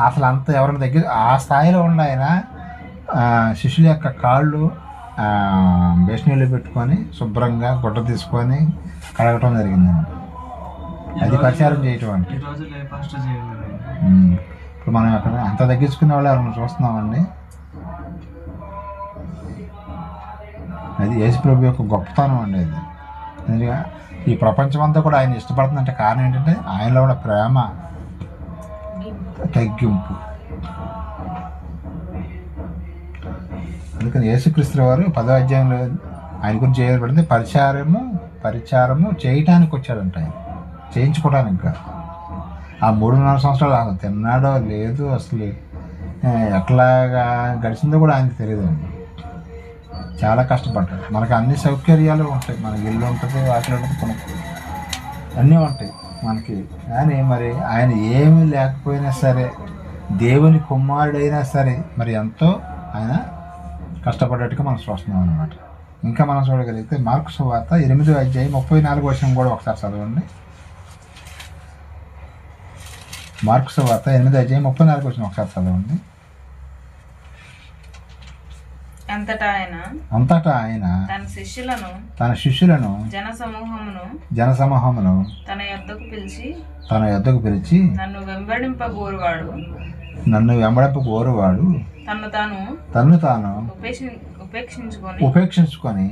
అసలు అంత ఎవరైనా దగ్గర ఆ స్థాయిలో ఉన్న ఆయన శిష్యుల యొక్క కాళ్ళు బేసినీళ్ళు పెట్టుకొని శుభ్రంగా గుడ్డ తీసుకొని కడగటం జరిగిందండి. అది పరిచారం చేయటం అంటే. ఇప్పుడు మనం అక్కడ అంత తగ్గించుకునే వాళ్ళు ఎవరైనా చూస్తున్నామండి. అది యేసుప్రభు యొక్క గొప్పతనం అండి. అది ఎందుకంటే ఈ ప్రపంచం అంతా కూడా ఆయన ఇష్టపడుతుందంటే కారణం ఏంటంటే ఆయనలో ఉన్న ప్రేమ, తగ్గింపు. అందుకని యేసుక్రీస్తు వారు 10వ అధ్యాయంలో ఆయన గురించి చేయబడింది పరిచారము చేయటానికి వచ్చాడంట. ఆయన చేయించుకోవడానికి కాదు. ఆ 3.5 సంవత్సరాలు అసలు తిన్నాడో లేదు, అసలు ఎట్లాగా గడిచిందో కూడా ఆయనకు తెలియదండి. చాలా కష్టపడ్డాడు. మనకు అన్ని సౌకర్యాలు ఉంటాయి. మనకి ఇల్లు ఉంటుంది, వాటిలో ఉంటుంది, అన్నీ ఉంటాయి మనకి. కానీ మరి ఆయన ఏమీ లేకపోయినా సరే, దేవుని కుమారుడైనా సరే మరి ఎంతో ఆయన కష్టపడ్డట్టుగా మనం చూస్తున్నాం అన్నమాట. ఇంకా మనం చూడగలిగితే మార్కు సువార్త 8వ అధ్యాయం 34వ వచనం కూడా ఒకసారి చదవండి. మార్కు సువార్త 8వ అధ్యాయం 34వ వచనం ఒకసారి చదవండి. అంతటా ఆయన తన శిష్యులను జనసమూహమును తన యొద్దకు పిలిచి నన్ను వెంబడింపగోరువాడు తన్ను తాను ఉపేక్షించుకొని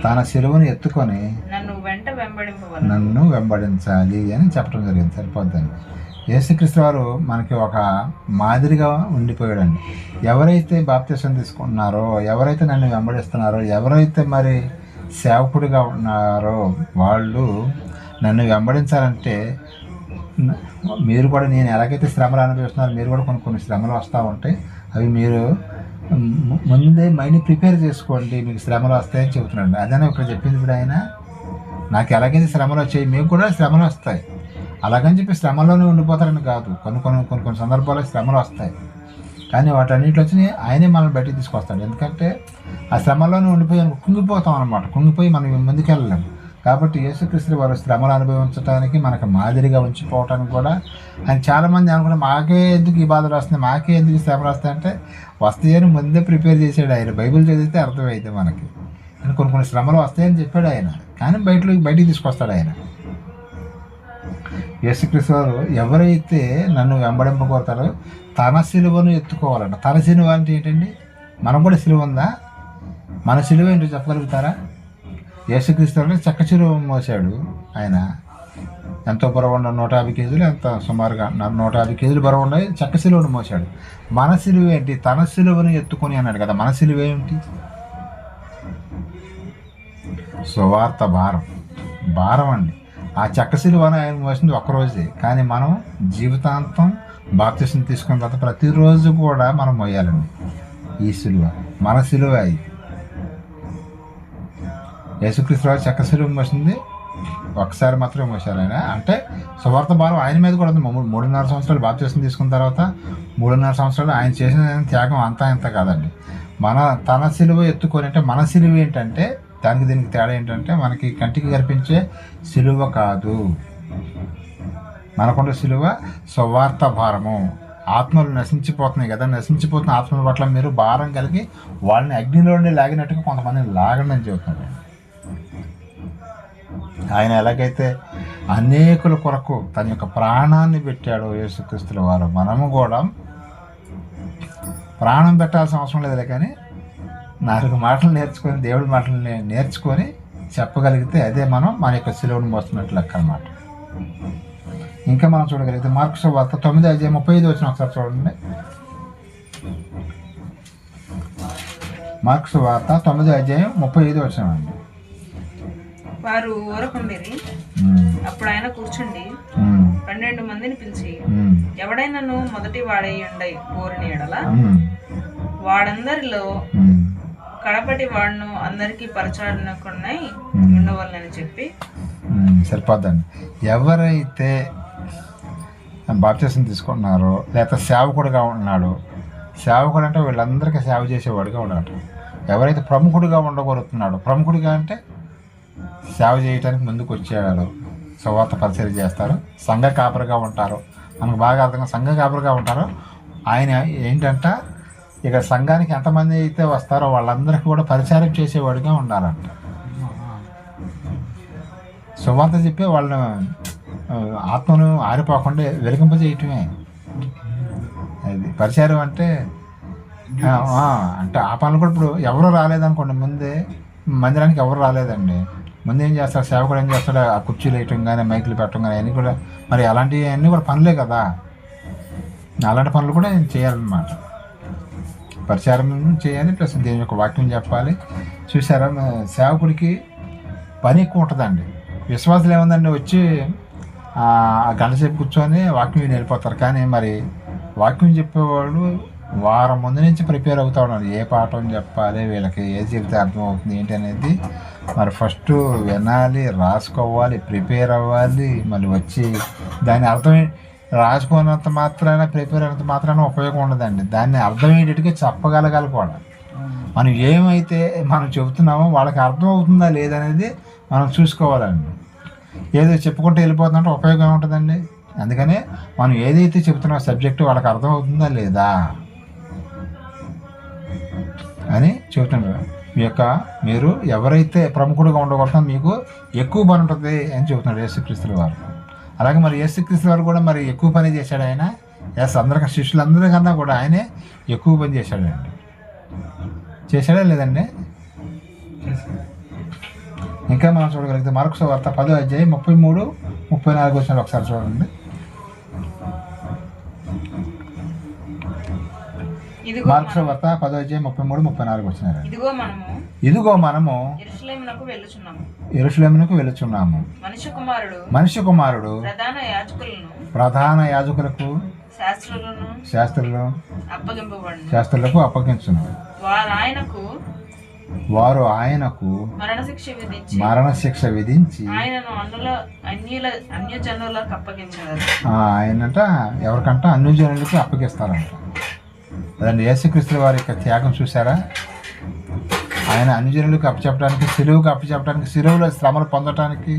తన సిలువను ఎత్తుకొని నన్ను వెంబడించాలి అని చెప్పడం జరిగింది. సరిపోద్దండి. యేసుక్రీస్తు వారు మనకి ఒక మాదిరిగా ఉండిపోయాడండి. ఎవరైతే బాప్తిసం తీసుకుంటున్నారో, ఎవరైతే నన్ను వెంబడిస్తున్నారో, ఎవరైతే మరి సేవకుడిగా ఉన్నారో వాళ్ళు నన్ను వెంబడించాలంటే మీరు కూడా, నేను ఎలాగైతే శ్రమలు అనుభవిస్తున్నారో మీరు కూడా కొన్ని శ్రమలు వస్తూ ఉంటాయి. అవి మీరు ముందే మైండ్ ప్రిపేర్ చేసుకోండి, మీకు శ్రమలు వస్తాయని చెబుతున్నాడు. అదే ఇక్కడ చెప్పింది. ఇప్పుడు ఆయన నాకు ఎలాగైతే శ్రమలు వచ్చాయి మీకు కూడా శ్రమలు వస్తాయి. అలాగని చెప్పి శ్రమలోనే ఉండిపోతారని కాదు. కొన్ని సందర్భాల్లో శ్రమలు వస్తాయి. కానీ వాటన్నిటిలో వచ్చి ఆయనే మనల్ని బయటికి తీసుకొస్తాడు. ఎందుకంటే ఆ శ్రమలోనే ఉండిపోయి కుంగిపోతాం అనమాట. కుంగిపోయి మనం ముందుకెళ్ళలేము. కాబట్టి యేసుక్రీస్తు వారు శ్రమలు అనుభవించడానికి మనకు మాదిరిగా ఉంచిపోవటానికి కూడా ఆయన చాలామంది అనుకున్న మాకే ఎందుకు ఈ బాధలు వస్తున్నాయి, మాకే ఎందుకు శ్రమలు వస్తాయంటే వస్తాయని ముందే ప్రిపేర్ చేశాడు ఆయన. బైబిల్ చదివితే అర్థమైతే మనకి కొన్ని శ్రమలు వస్తాయని చెప్పాడు ఆయన. కానీ బయటికి తీసుకొస్తాడు ఆయన. యేసుక్రీస్తు వారు ఎవరైతే నన్ను వెంబడింపకోరుతారో తన సిలువను ఎత్తుకోవాలంట. తన సిలువ అంటే ఏంటండి? మనం కూడా సిలువ ఉందా? మన సిలువ ఏంటో చెప్పగలుగుతారా? యేసుక్రీస్తు అంటే చెక్క సిలువ మోసాడు ఆయన. ఎంతో బరువు ఉన్న 150 కేజీలు, ఎంత సుమారుగా 150 కేజీలు బరువు ఉన్నాయి, చెక్క సిలువను మోసాడు. మన సిలువ ఏంటి? తన సిలువను ఎత్తుకొని అన్నాడు కదా. మన సిలువ ఏంటి? సువార్త భారం అండి. ఆ చెక్క సిలువను ఆయన మోసింది ఒక్కరోజే, కానీ మనం జీవితాంతం బాప్తిసం తీసుకున్న తర్వాత ప్రతిరోజు కూడా మనం మోయాలండి ఈ సిలువ. మన సిలువ అది. యేసుక్రీస్తు వారు చెక్క సిలువ మోసింది ఒకసారి మాత్రమే మోసారు ఆయన. అంటే సువార్త భారం ఆయన మీద కూడా ఉంది. 3.5 సంవత్సరాలు బాప్తిసం తీసుకున్న తర్వాత 3.5 సంవత్సరాలు ఆయన చేసిన త్యాగం అంతా ఇంత కాదండి. తన సిలువ ఎత్తుకొని, అంటే మన సిలువ ఏంటంటే దానికి దీనికి తేడా ఏంటంటే మనకి కంటికి కనిపించే సిలువ కాదు. మనకుండే సిలువ సువార్త భారము. ఆత్మలు నశించిపోతున్నాయి కదా, నశించిపోతున్న ఆత్మల పట్ల మీరు భారం కలిగి వాళ్ళని అగ్నిలోండి లాగినట్టుగా కొంతమందిని లాగండి అని చెబుతున్నాడు. ఆయన ఎలాగైతే అనేకుల కొరకు తన యొక్క ప్రాణాన్ని పెట్టాడు యేసుక్రీస్తుల వారు, మనము కూడా ప్రాణం పెట్టాల్సిన అవసరం లేదులే, కానీ 4 మాటలు నేర్చుకొని, దేవుడి మాటలు నేర్చుకొని చెప్పగలిగితే అదే మనం మన యొక్క సిలువను మోస్తున్నట్లు లెక్క అన్నమాట. ఇంకా మనం చూడగలిగితే మార్కు సువార్త 9:35 వచ్చిన ఒకసారి చూడండి. మార్కు సువార్త 9:35 వచ్చినామండి. వారు ఊరకుండిరి. అప్పుడు ఆయన కూర్చుండి 12 మందిని పిలిచి, ఎవడైనాను మొదటి వాడై ఉండై కోరిన ఎడల వాడందరిలో కడపటి వాడును అందరికీ పరచాడనకున్నై ఉండవాలని చెప్పి. సరిపోద్దండి. ఎవరైతే బాప్తిసం తీసుకుంటున్నారో లేకపోతే సేవకుడిగా ఉంటున్నాడో, సేవకుడు అంటే వీళ్ళందరికీ సేవ చేసేవాడుగా ఉన్నాడు. ఎవరైతే ప్రముఖుడిగా ఉండగలుగుతున్నాడో, ప్రముఖుడిగా అంటే సేవ చేయడానికి ముందుకు వచ్చేవాడు, సువార్త పరిచయం చేస్తారు, సంఘ కాపరిగా ఉంటారు. మనకు బాగా అర్థంగా సంఘ కాపరిగా ఉంటారు. ఆయన ఏంటంట, ఇక సంఘానికి ఎంతమంది అయితే వస్తారో వాళ్ళందరికీ కూడా పరిచారం చేసేవాడిగా ఉండాలంట. సువార్త చెప్పి వాళ్ళని ఆత్మను ఆరిపోకుండా వెలిగింపజేయటమే అది పరిచారం అంటే. అంటే ఆ పనులు కూడా ఇప్పుడు ఎవరు రాలేదనుకోండి, ముందే మందిరానికి ఎవరు రాలేదండి, ముందు ఏం చేస్తారు, సేవకుడు ఏం చేస్తాడు, ఆ కుర్చీలు వేయటం కానీ మైకులు పెట్టడం కానీ అన్నీ కూడా, మరి అలాంటివి అన్నీ కూడా పనులే కదా. అలాంటి పనులు కూడా చేయాలన్నమాట. పరిచారం చేయాలి, ప్లస్ దేని యొక్క వాక్యం చెప్పాలి. చూసారా, సేవకుడికి పని ఎక్కువ ఉంటుందండి. విశ్వాసులు ఏముందండి, వచ్చి ఆ గంట సేపు కూర్చొని వాక్యం వెళ్ళిపోతారు. కానీ మరి వాక్యం చెప్పేవాళ్ళు వారం ముందు నుంచి ప్రిపేర్ అవుతూ ఉన్నారు. ఏ పాఠం చెప్పాలి, వీళ్ళకి ఏ చెప్తే అర్థమవుతుంది ఏంటి అనేది మరి ఫస్ట్ వినాలి, రాసుకోవాలి, ప్రిపేర్ అవ్వాలి. మళ్ళీ వచ్చి దాని అర్థం రాసుకున్నంత మాత్రాన, ప్రిపేర్ అయినంత మాత్రాన ఉపయోగం ఉండదండి. దాన్ని అర్థమయ్యేటట్టుగా చెప్పగలగాలి కూడా. మనం ఏమైతే మనం చెబుతున్నామో వాళ్ళకి అర్థం అవుతుందా లేదనేది మనం చూసుకోవాలండి. ఏదో చెప్పుకుంటూ వెళ్ళిపోతుందంటే ఉపయోగం ఏముంటుందండి. అందుకనే మనం ఏదైతే చెబుతున్నామో సబ్జెక్టు వాళ్ళకి అర్థం అవుతుందా లేదా అని చెబుతున్నారు. మీరు ఎవరైతే ప్రముఖుడుగా ఉండగలుగుతారో మీకు ఎక్కువ పని ఉంటుంది అని చెబుతున్నాడు యేసుక్రీస్తుల వారు. అలాగే మరి యేసుక్రీస్తు వారు కూడా మరి ఎక్కువ పని చేశాడు ఆయన. అందరికీ శిష్యులందరికన్నా కూడా ఆయనే ఎక్కువ పని చేశాడండి. చేశాడా లేదండి? ఇంకా మనం చూడగలిగితే మార్కు సువార్త 10:33-34 వచ్చిన ఒకసారి చూడండి. మార్కు సువార్త 10:33-34 వచ్చినారు. ఇదిగో మనము యెరూషలేమునకు వెళ్ళుచున్నాము. మనుష్య కుమారుడు ప్రధాన యాజకులకు శాస్త్రులకు అప్పగించును. వారు ఆయనకు మరణశిక్ష విధించి ఆయనంట ఎవరికంట అన్యజనులకి అప్పగిస్తారంట. అదండి యేసుక్రీస్తు వారి యొక్క త్యాగం చూసారా. ఆయన అన్యజనులకు అప్పచెప్పడానికి, సిలువుకు అప్పచెప్పడానికి, సిలువులో శ్రమలు పొందడానికి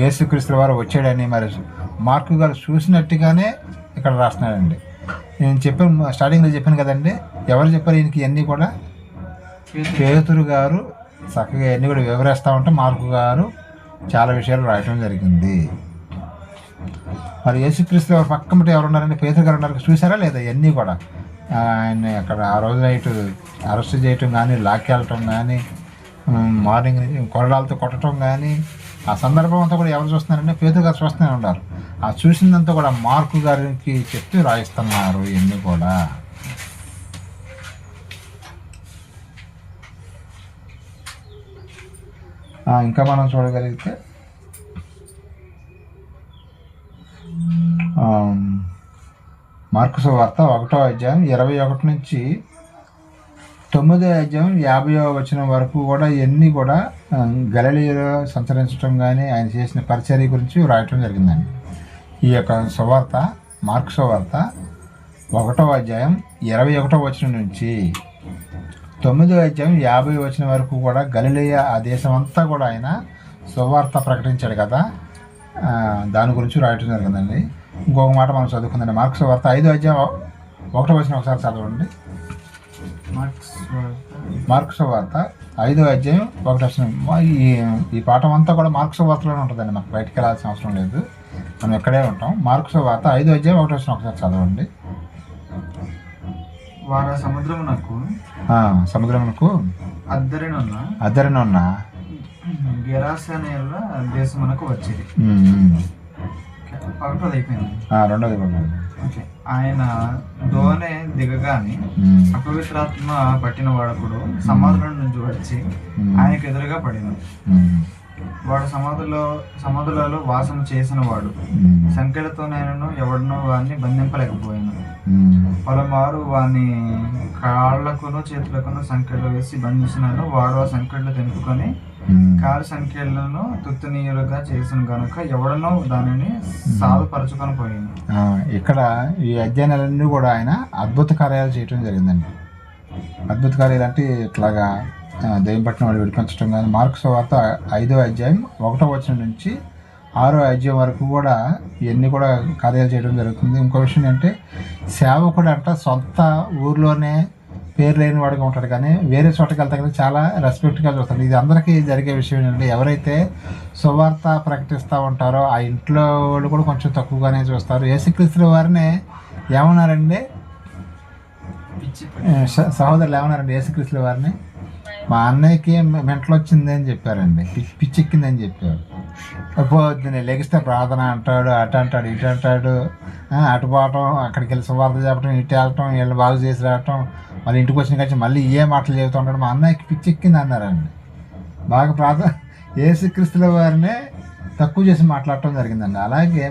యేసుక్రీస్తు వారు వచ్చాడని మరి మార్కు గారు చూసినట్టుగానే ఇక్కడ రాస్తున్నాడండి. నేను స్టార్టింగ్లో చెప్పాను కదండి, ఎవరు చెప్పారు ఈయనకి ఇవన్నీ కూడా? పేతురు గారు చక్కగా ఇవన్నీ కూడా వివరిస్తూ ఉంటే మార్కు గారు చాలా విషయాలు రాయటం జరిగింది. మరి యేసుక్రీస్తు వారు పక్కన ఎవరున్నారండి? పేతురు గారు ఉన్నారు. చూసారా లేదా? ఇవన్నీ కూడా ఆయన్ని అక్కడ ఆ రోజు నైట్ అరెస్ట్ చేయటం కానీ లాక్కెళ్ళటం కానీ మార్నింగ్ కొరడాలతో కొట్టడం కానీ ఆ సందర్భం అంతా కూడా ఎవరు చూస్తున్నారంటే పేతురు గారు చూస్తూనే ఉన్నారు. ఆ చూసిందంతా కూడా మార్కు గారికి చెప్తూ రాయిస్తున్నారు ఇవన్నీ కూడా. ఇంకా మనం చూడగలిగితే మార్కు సువార్త 1వ అధ్యాయం 21 నుంచి 9వ అధ్యాయం 50వ వచనం వరకు కూడా ఇవన్నీ కూడా గలిలయలో సంచరించడం కానీ ఆయన చేసిన పరిచర్య గురించి రాయటం జరిగిందండి. ఈ యొక్క సువార్త మార్కు సువార్త 1వ అధ్యాయం 21వ వచనం నుంచి 9వ అధ్యాయం 50వ వచనం వరకు కూడా గలిలయ ఆ దేశం అంతా కూడా ఆయన సువార్త ప్రకటించాడు కదా, దాని గురించి రాయటం జరిగిందండి. ఇంకొక మాట మనం చదువుకుందండి. మార్కు సువార్త 5వ అధ్యాయం 1వ వచనం ఒకసారి చదవండి. మార్కు సువార్త 5వ అధ్యాయం 1వ వచనం. ఈ పాఠం అంతా కూడా మార్కు సువార్తలోనే ఉంటుందండి, మనకు బయటికి వెళ్ళాల్సిన అవసరం లేదు, మనం ఎక్కడే ఉంటాం. మార్కు సువార్త 5వ అధ్యాయం 1వ వచనం ఒకసారి చదవండి. వారు సముద్రమునకు అద్దరినున్న గెరాసేనీయుల దేశమునకు వచ్చింది. ఒకటోది అయిపోయింది, రెండోది కూడా. ఓకే. ఆయన దోణి దిగగానే అపవిత్రాత్మ పట్టిన వాడకుడు సమాధుల నుంచి వచ్చి ఆయనకు ఎదురుగా పడింది. వాడు సమాధులలో వాసం చేసిన వాడు సంఖ్యలతో నేను ఎవడనో వాడిని బంధింపలేకపోయాను. పలుమారు వాని కాళ్లకును చేతులకును సంఖ్యలు వేసి బంధించినాను. వాడు ఆ సంఖ్యలు తెంపుకొని కాలు సంఖ్యలను తుత్తునీయులుగా చేసిన గనుక ఎవడనో దానిని సాధుపరచుకొని పోయింది. ఇక్కడ ఈ అధ్యయనాలన్నీ కూడా ఆయన అద్భుత కార్యాలు చేయటం జరిగిందండి. అద్భుత కార్యాలు అంటే ఇట్లాగా దెయ్యం పట్టిన వాడు విడిపించడం కానీ. మార్కు సువార్త 5వ అధ్యాయం 1వ వచనం నుంచి 6వ అధ్యాయం వరకు కూడా ఇవన్నీ కూడా కార్యాలు చేయడం జరుగుతుంది. ఇంకో విషయం ఏంటంటే సేవకుడు అంట సొంత ఊర్లోనే పేరు లేని వాడిగా ఉంటాడు, కానీ వేరే చోటకి వెళ్తా కానీ చాలా రెస్పెక్ట్గా చూస్తాడు. ఇది అందరికీ జరిగే విషయం ఏంటంటే ఎవరైతే సువార్త ప్రకటిస్తూ ఉంటారో ఆ ఇంట్లో వాళ్ళు కూడా కొంచెం తక్కువగానే చూస్తారు. యేసుక్రీస్తు వారిని ఏమన్నారండి సహోదరులు, ఏమన్నారండి యేసుక్రీస్తు వారిని? మా అన్నయ్యకి మెంటలు వచ్చింది అని చెప్పారండి, పిచ్చెక్కిందని చెప్పారు. పొద్దున్నే లెగిస్తే ప్రార్థన అంటాడు, అటు అంటాడు, ఇటు అంటాడు, అటు పోవటం, అక్కడికి వెళ్ళి సువార్త చెప్పడం, ఇటు వెళ్ళటం, వీళ్ళు బాగు చేసి రావటం, మళ్ళీ ఇంటికి వచ్చిన కానీ మళ్ళీ ఏ మాటలు చెబుతూ ఉంటాడు. మా అన్నయ్యకి పిచ్చెక్కింది అన్నారండి. బాగా ప్రార్థన యేసుక్రీస్తుల వారినే తక్కువ చేసి మాట్లాడటం జరిగిందండి. అలాగే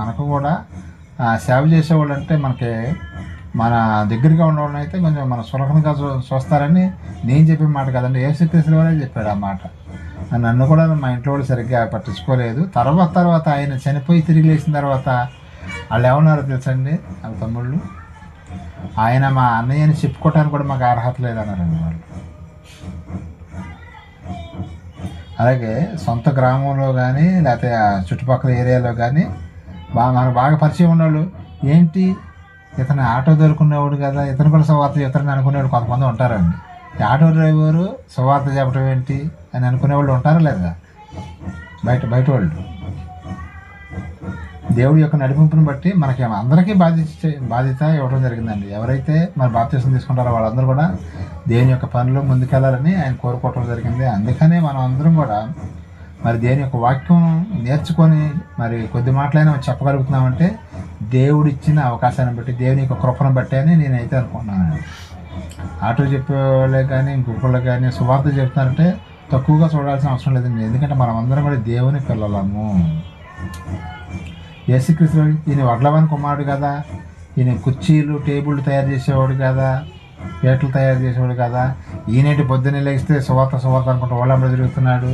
మనకు కూడా సేవ చేసేవాళ్ళు అంటే మనకి మన దగ్గరగా ఉండేవాళ్ళని అయితే కొంచెం మన సులభంగా చూస్తారని నేను చెప్పిన మాట కదండి, యేసుక్రీస్తుల వారే చెప్పాడు ఆ మాట. నన్ను కూడా మా ఇంట్లో వాళ్ళు సరిగ్గా పట్టించుకోలేదు. తర్వాత ఆయన చనిపోయి తిరిగి లేచిన తర్వాత వాళ్ళు ఏమన్నారో తెలుసండి వాళ్ళ తమ్ముళ్ళు, ఆయన మా అన్నయ్యని చెప్పుకోవటానికి కూడా మాకు అర్హత లేదన్నారండి వాళ్ళు. అలాగే సొంత గ్రామంలో కానీ లేకపోతే చుట్టుపక్కల ఏరియాలో కానీ మనకు బాగా పరిచయం ఉన్నవాళ్ళు, ఏంటి ఇతను ఆటో దొరుకునేవాడు కదా, ఇతను కూడా సువార్త చెప్తారని అనుకునేవాడు కొంతమంది ఉంటారండి. ఆటో డ్రైవరు సువార్త చెప్పడం ఏంటి అని అనుకునేవాళ్ళు ఉంటారా లేదా? బయట వాళ్ళు. దేవుడి యొక్క నడిపింపుని బట్టి మనకి అందరికీ బాధ్యత ఇవ్వడం జరిగిందండి. ఎవరైతే మరి బాప్తిసం తీసుకుంటారో వాళ్ళందరూ కూడా దేవుని యొక్క పనిలో ముందుకెళ్ళాలని ఆయన కోరుకోవటం జరిగింది. అందుకనే మనం అందరం కూడా మరి దేవుని యొక్క వాక్యం నేర్చుకొని మరి కొద్ది మాటలైనా చెప్పగలుగుతున్నామంటే దేవుడిచ్చిన అవకాశాన్ని బట్టి, దేవుని యొక్క కృపను బట్టి అని నేనైతే అనుకుంటున్నాను. ఆటో చెప్పేవాళ్ళే కానీ ఇంకొకళ్ళు కానీ సువార్త చెప్తున్నారంటే తక్కువగా చూడాల్సిన అవసరం లేదండి. ఎందుకంటే మనం అందరం కూడా దేవుని పిల్లలము. యేసుక్రీస్తు ఈయన వడ్లవాని కుమారుడు కదా, ఈయన కుర్చీలు టేబుళ్ళు తయారు చేసేవాడు కదా, పేటలు తయారు చేసేవాడు కదా. ఈయనేంటి పొద్దున్నే లేస్తే సువార్త అనుకుంటూ వాళ్ళంలో తిరుగుతున్నాడు.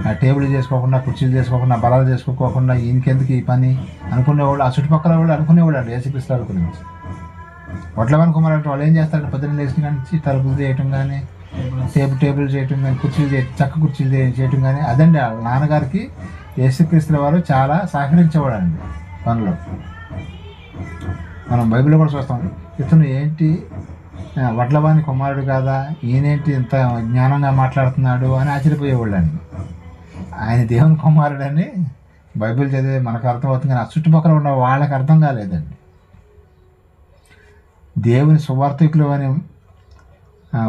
ఆ టేబుల్ చేసుకోకుండా, కుర్చీలు చేసుకోకుండా, బలాలు చేసుకోకుండా ఈయనకెందుకు ఈ పని అనుకునేవాళ్ళు, ఆ చుట్టుపక్కల వాళ్ళు అనుకునేవాళ్ళు అండి యేసుక్రీస్తు వారి గురించి. వడ్లవాని కుమారుడు అంటే వాళ్ళు ఏం చేస్తారంటే పొద్దున్న లేచిన కానీ తలుపులు చేయటం కానీ, టేబుల్ చేయటం కానీ, చక్క కుర్చీలు చేయటం కానీ. అదండి వాళ్ళ నాన్నగారికి యేసుక్రీస్తుల వారు చాలా సహకరించేవాడు అండి పనిలో. మనం బైబిల్లో కూడా చూస్తాం, ఇతను ఏంటి వడ్లవాని కుమారుడు కాదా, ఈయనేంటి ఇంత జ్ఞానంగా మాట్లాడుతున్నాడు అని ఆశ్చర్యపోయేవాళ్ళు అండి. ఆయన దేవుని కుమారుడని బైబిల్ చదివే మనకు అర్థమవుతుంది, కానీ ఆ చుట్టుపక్కల ఉన్న వాళ్ళకి అర్థం కాలేదండి. దేవుని సువార్థికులు అని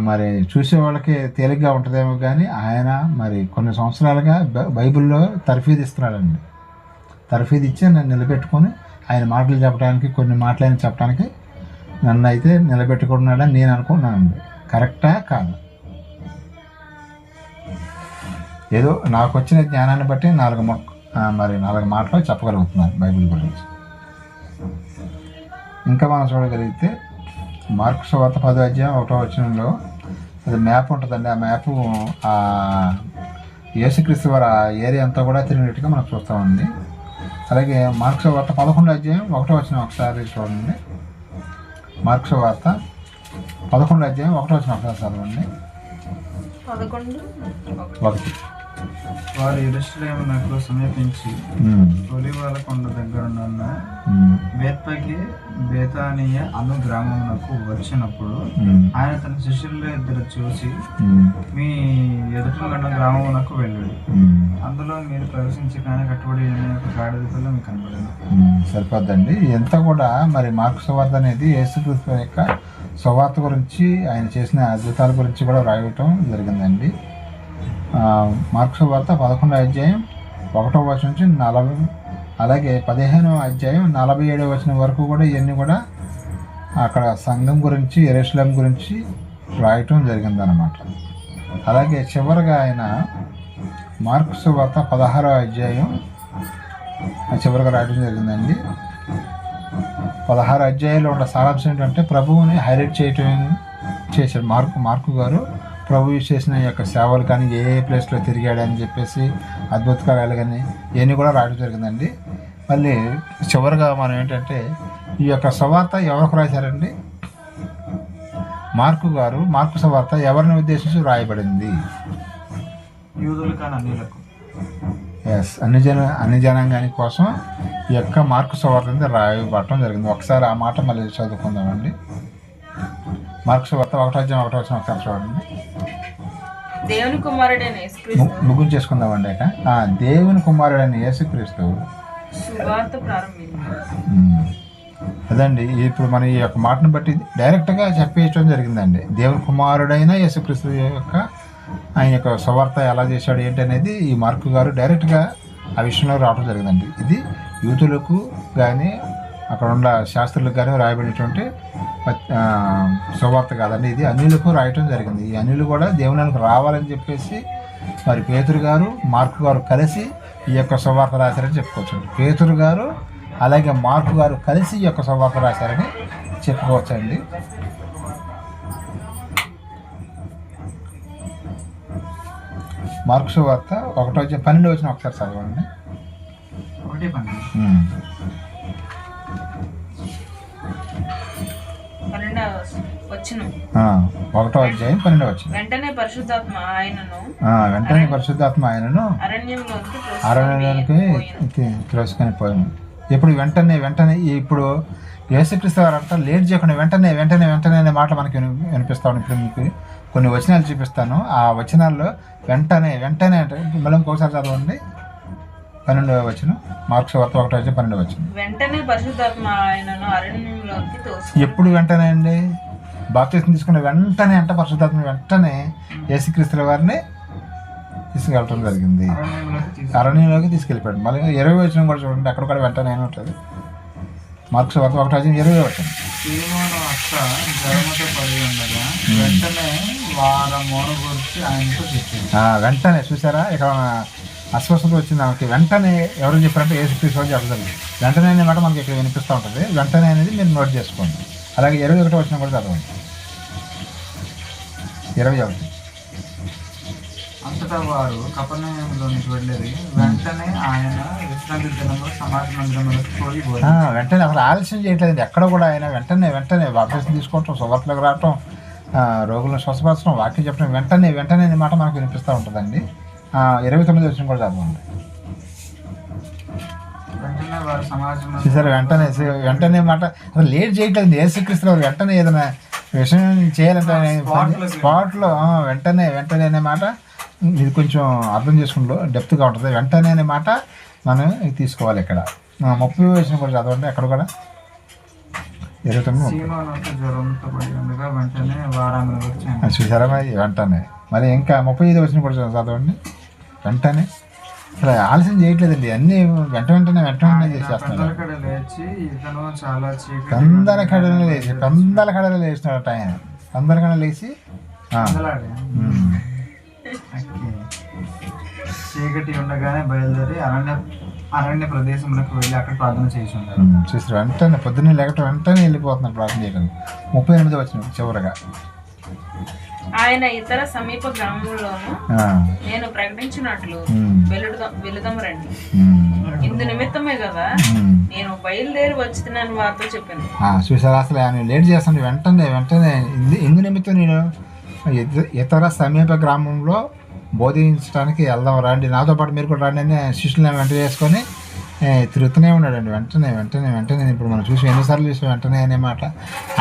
మరి చూసే వాళ్ళకి తేలిగ్గా ఉంటుందేమో కానీ ఆయన మరి కొన్ని సంవత్సరాలుగా బైబిల్లో తర్ఫీదు ఇస్తున్నాడండి. తర్ఫీదు ఇచ్చి నన్ను నిలబెట్టుకొని ఆయన మాటలు చెప్పడానికి, కొన్ని మాటలైనా చెప్పడానికి నన్ను అయితే నిలబెట్టుకున్నాడని నేను అనుకుంటున్నానండి. కరెక్టా కాదు? ఏదో నాకు వచ్చిన జ్ఞానాన్ని బట్టి నాలుగు మాటలు చెప్పగలుగుతున్నాను బైబిల్ గురించి. ఇంకా మనం చూడగలిగితే మార్కు సువార్త 10వ అధ్యాయం 1వ వచనంలో అది మ్యాప్ ఉంటుందండి. ఆ మ్యాప్ యేసుక్రీస్తు వారు ఆ ఏరియా అంతా కూడా తిరిగినట్టుగా మనం చూస్తామండి. అలాగే మార్కు సువార్త 11వ అధ్యాయం 1వ వచనం ఒకసారి చూడండి. మార్కు సువార్త 11వ అధ్యాయం 1వ వచనం ఒకసారి చదవండి. 11:1. వారు యెరూషలేమునకు సమీపించి ఒలీవల కొండ దగ్గరనున్న బేత్పగే బేతానియ అను గ్రామమునకు వచ్చినప్పుడు ఆయన తన శిష్యుల్లో ఇద్దరు చూసి, మీ ఎదుటినున్న గ్రామమునకు వెళ్ళాడు, అందులో మీరు ప్రవేశించగానే కట్టుబడి ఒక గాడిద పిల్ల మీకు కనబడను. సరిపోద్దండి. ఎంత కూడా మరి మార్కు సువార్త అనేది యేసుక్రీస్తు యొక్క సువార్త గురించి, ఆయన చేసిన అద్భుతాల గురించి కూడా రాయటం జరిగిందండి. మార్కు సువార్త 11వ అధ్యాయం 1వ వచనం నుంచి 40, అలాగే 15వ అధ్యాయం 47వ వచనం వరకు కూడా ఇవన్నీ కూడా అక్కడ సంఘం గురించి, యెరూషలేము గురించి రాయటం జరిగిందన్నమాట. అలాగే చివరిగా ఆయన మార్కు సువార్త 16వ అధ్యాయం చివరిగా రాయటం జరిగిందండి. 16 అధ్యాయంలో ఉన్న సారాంశం ఏంటంటే ప్రభువుని హైలైట్ చేశాడు మార్కు గారు. ప్రభు చేసిన యొక్క సేవలు కానీ, ఏ ప్లేస్లో తిరిగాడని చెప్పేసి అద్భుత కార్యాలు కానీ ఇవన్నీ కూడా రాయడం జరిగిందండి. మళ్ళీ చివరిగా మనం ఏంటంటే ఈ యొక్క సువార్త ఎవరికి రాశారండి? మార్కు గారు. మార్కు సువార్త ఎవరిని ఉద్దేశించి రాయబడింది? యూదులు కానీ అన్యులకు. ఎస్, అన్ని జనాంగాని కోసం ఈ యొక్క మార్కు సువార్త అనేది రాయబడటం జరిగింది. ఒకసారి ఆ మాట మళ్ళీ చదువుకుందామండి. మార్కు సువార్త 1వ అధ్యాయం 1వ వచనం ఒకసారి చూడండి. దేవుని కుమారుడైన యేసుక్రీస్తు ముగ్గురు చేసుకుందామండి. దేవుని కుమారుడైన యేసుక్రీస్తు సువార్త ప్రారంభించింది. అదండి. ఇప్పుడు మనం ఈ యొక్క మాటను బట్టి డైరెక్ట్గా చెప్పేయటం జరిగిందండి. దేవుని కుమారుడైన యేసుక్రీస్తు యొక్క ఆయన యొక్క సువార్త ఎలా చేశాడు ఏంటి అనేది ఈ మార్కు గారు డైరెక్ట్గా ఆ విషయంలో రావడం జరిగిందండి. ఇది యూతులకు కానీ అక్కడ ఉన్న శాస్త్రులకు కానీ రాయబడినటువంటి సువార్త కాదండి. ఇది అన్యులకు రాయటం జరిగింది. ఈ అన్యులు కూడా దేవునికి రావాలని చెప్పేసి మరి పేతురు గారు, మార్కు గారు కలిసి ఈ యొక్క సువార్త రాశారని చెప్పుకోవచ్చు. పేతురు గారు అలాగే మార్కు గారు కలిసి ఈ యొక్క సువార్త రాశారని చెప్పుకోవచ్చండి. మార్కు సువార్త 1వ అధ్యాయం 12వ వచనం ఒకసారి చదవండి. 1:12. 1వ అధ్యాయం 12వ వచనం. వెంటనే పరిశుద్ధాత్మ ఆయనను అరణ్యంలోనికి త్రోసుకొని పోయాను. ఇప్పుడు వెంటనే ఇప్పుడు యేసుక్రీస్తు వారు అంతా లేట్ చేయకుండా వెంటనే అనే మాట మనకి వినిపిస్తాను. ఇప్పుడు మీకు కొన్ని వచనాలు చూపిస్తాను. ఆ వచనాల్లో వెంటనే అంటే మళ్ళీ ఇంకొకసారి చదవండి. 12వ వచనం, మార్కు సువార్త 1వ అధ్యాయం 12వ వచనం. వెంటనే పరిశుద్ధాత్మ ఆయనను అరణ్యంలోనికి తోసి. ఎప్పుడు వెంటనే అండి? బాప్తిసం తీసుకున్న వెంటనే అంటే పరిశుద్ధాత్మ వెంటనే యేసుక్రీస్తు వారిని తీసుకెళ్ళటం జరిగింది. అరణ్యంలోకి తీసుకెళ్ళిపోయాడు. మళ్ళీ 20వ వచనం కూడా చూడండి, అక్కడ కూడా వెంటనే అని ఉంటుంది. మార్కు సువార్త 1వ అధ్యాయం 20వ వచనం. సీమోను అక్క జ్వరముతో పడి ఉండగా వెంటనే వారమోను గురించి ఆయనతో చెప్పింది. వెంటనే చూసారా, ఇక్కడ అస్వస్థత వచ్చింది ఆమెకి. వెంటనే ఎవరు చెప్పారంటే యేసుక్రీస్తు వారు చెప్పలేదు. వెంటనే అనే మాట మనకి ఇక్కడ వినిపిస్తూ ఉంటుంది. వెంటనే అనేది మీరు నోట్ చేసుకోండి. అలాగే 21వ వచనం కూడా చదవండి. 21. అంతటా వారు కపెర్నహూములోనికి వెళ్ళేది. వెంటనే ఆయన విశ్రాంతి దినంలో సమాజ మందిరంలోకి పోయి వెంటనే అసలు ఆలస్యం చేయట్లేదు ఎక్కడ కూడా. ఆయన వెంటనే బాప్తిసం తీసుకోవటం, సువార్తలోకి రావటం, రోగులను స్వస్థపరచడం, వాక్యం చెప్పడం, వెంటనే అనే మాట మనకు వినిపిస్తూ ఉంటుందండి. 29వ వచనం కూడా చదవండి. చూసారు, వెంటనే మాట అసలు లేట్ చేయట్లేదు. యేసుక్రీస్తు వారు వెంటనే ఏదైనా విషయం చేయాలంటే స్పాట్లో వెంటనే అనే మాట ఇది కొంచెం అర్థం చేసుకుంటూ డెప్త్గా ఉంటుంది. వెంటనే అనే మాట మనం తీసుకోవాలి. ఇక్కడ 30వ వచనం కూడా చదవండి. అక్కడ కూడా 29. సీమోను జ్వరంతో పడి ఉండగా వెంటనే వారామెను వచ్చాను. చూసారా మరి వెంటనే. మరి ఇంకా 35 వచ్చిన కూడా చదవండి. వెంటనే అసలు ఆలస్యం చేయట్లేదండి, అన్నీ వెంటనే చేసేస్తున్నాడు. పెద్దలకడ లేచి ఇతను చాలా చీకటి పెందల కడలు లేచినాడట ఆయన. పెందల కడ లేచి పెందలాడే. చీకటి ఉండగానే బయలుదేరి అరణ్య ప్రదేశంలోకి వెళ్ళి అక్కడ ప్రార్థన చేసి ఉన్నారు. చూసారు, వెంటనే పొద్దున్నే లేకటం వెంటనే వెళ్ళిపోతున్నాడు ప్రార్థన చేయడానికి. 38 వచ్చిన చివరగా ఆయన ఇతర సమీప గ్రామంలోను నేను ప్రకటించినట్లు వెళుదాం రండి, ఇందు నిమిత్తమే కదా నేను బయలుదేరి వచ్చినాను వారితో చెప్పాను. చూసారా, అసలు ఆయన లేట్ చేస్తాను. వెంటనే ఇందు నిమిత్తం నేను ఇతర సమీప గ్రామంలో బోధించడానికి వెళ్దాం రండి, నాతో పాటు మీరు కూడా రండి అని శిష్యులను వెంట చేసుకొని తిరుగుతూనే ఉన్నాడండి. వెంటనే ఇప్పుడు మనం చూసి ఎన్నిసార్లు చూసాం వెంటనే అనే మాట.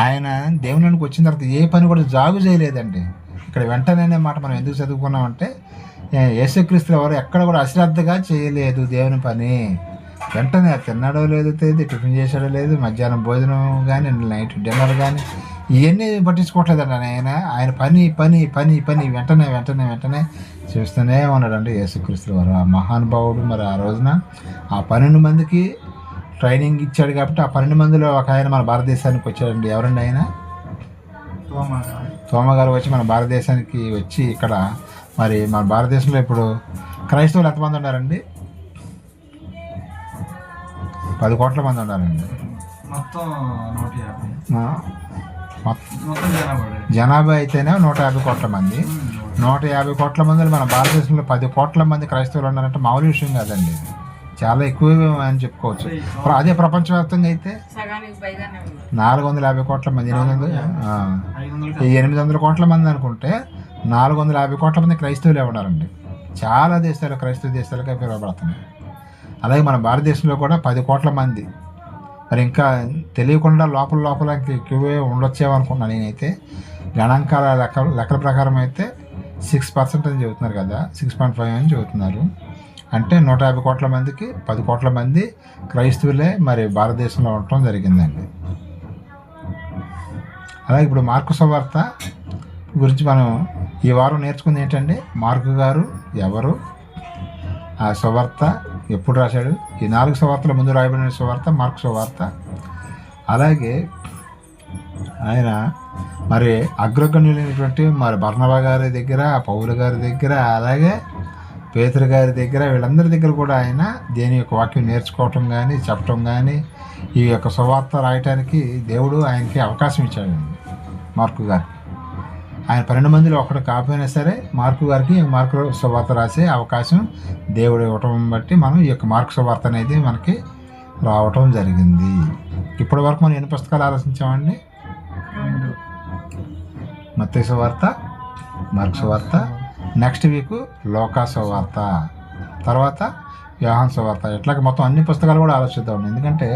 ఆయన దేవునికి వచ్చిన తర్వాత ఏ పని కూడా జాగు చేయలేదండి. ఇక్కడ వెంటనే అనే మాట మనం ఎందుకు చదువుకున్నామంటే యేసుక్రీస్తు ఎవరు ఎక్కడ కూడా అశ్రద్ధగా చేయలేదు దేవుని పని. వెంటనే తిన్నాడో లేదో తెలియదు, టిఫిన్ చేసాడో లేదు, మధ్యాహ్నం భోజనం కానీ నైట్ డిన్నర్ కానీ ఇవన్నీ పట్టించుకోవట్లేదండి. ఆయన పని వెంటనే చేస్తూనే ఉన్నాడండి యేసుక్రీస్తు వారు. ఆ మహానుభావుడు మరి ఆ రోజున ఆ 12 మందికి ట్రైనింగ్ ఇచ్చాడు కాబట్టి ఆ 12 మందిలో ఒక ఆయన మన భారతదేశానికి వచ్చాడండి. ఎవరండి ఆయన? తోమ గారు వచ్చి మన భారతదేశానికి వచ్చి ఇక్కడ మరి మన భారతదేశంలో ఇప్పుడు క్రైస్తవులు ఎంతమంది ఉన్నారండి? 10 కోట్ల మంది ఉన్నారండి. జనాభా అయితేనే 150 కోట్ల మంది. 150 కోట్ల మందిలో మన భారతదేశంలో 10 కోట్ల మంది క్రైస్తవులు ఉన్నారంటే మామూలు విషయం కాదండి, చాలా ఎక్కువ అని చెప్పుకోవచ్చు. అదే ప్రపంచవ్యాప్తంగా అయితే 450 కోట్ల మంది, 800 కోట్ల మంది అనుకుంటే 450 కోట్ల మంది క్రైస్తవులే ఉన్నారండి. చాలా దేశాలు క్రైస్తవ దేశాలుగా పిలువబడుతున్నాయి. అలాగే మన భారతదేశంలో కూడా 10 కోట్ల మంది. మరి ఇంకా తెలియకుండా లోపల ఎక్కువే ఉండొచ్చేమనుకున్నాను నేనైతే. గణాంకాల లెక్కల ప్రకారం అయితే 6% అని చెబుతున్నారు కదా, 6.5 అని చెబుతున్నారు. అంటే 150 కోట్ల మందికి 10 కోట్ల మంది క్రైస్తవులే మరి భారతదేశంలో ఉండటం జరిగిందండి. అలాగే ఇప్పుడు మార్కు సువార్త గురించి మనం ఈ వారం నేర్చుకుంది ఏంటంటే మార్కు గారు ఎవరు, ఆ సువార్త ఎప్పుడు రాశాడు, ఈ 4 సువార్తల ముందు రాయబడిన సువార్త మార్కు సువార్త. అలాగే ఆయన మరి అగ్రగణ్యులైనటువంటి మరి బర్నబా గారి దగ్గర, పౌలు గారి దగ్గర, అలాగే పేతురు గారి దగ్గర, వీళ్ళందరి దగ్గర కూడా ఆయన దేని యొక్క వాక్యం నేర్చుకోవటం కానీ చెప్పటం కానీ ఈ యొక్క సువార్త రాయటానికి దేవుడు ఆయనకి అవకాశం ఇచ్చాడండి మార్కు గారికి. ఆయన 12 మందిలో ఒకటి కాకపోయినా సరే మార్కు గారికి మార్కు సువార్త రాసే అవకాశం దేవుడు ఇవ్వటం బట్టి మనం ఈ యొక్క మార్కు సువార్త అనేది మనకి రావటం జరిగింది. ఇప్పటి వరకు మనం ఎన్ని పుస్తకాలు ఆలోచించామండి? మత్తయి సువార్త, మార్కు సువార్త, నెక్స్ట్ వీక్ లోకా సువార్త, తర్వాత యోహాను సువార్త. ఇట్లాగ మొత్తం అన్ని పుస్తకాలు కూడా ఆలోచిద్దామండి. ఎందుకంటే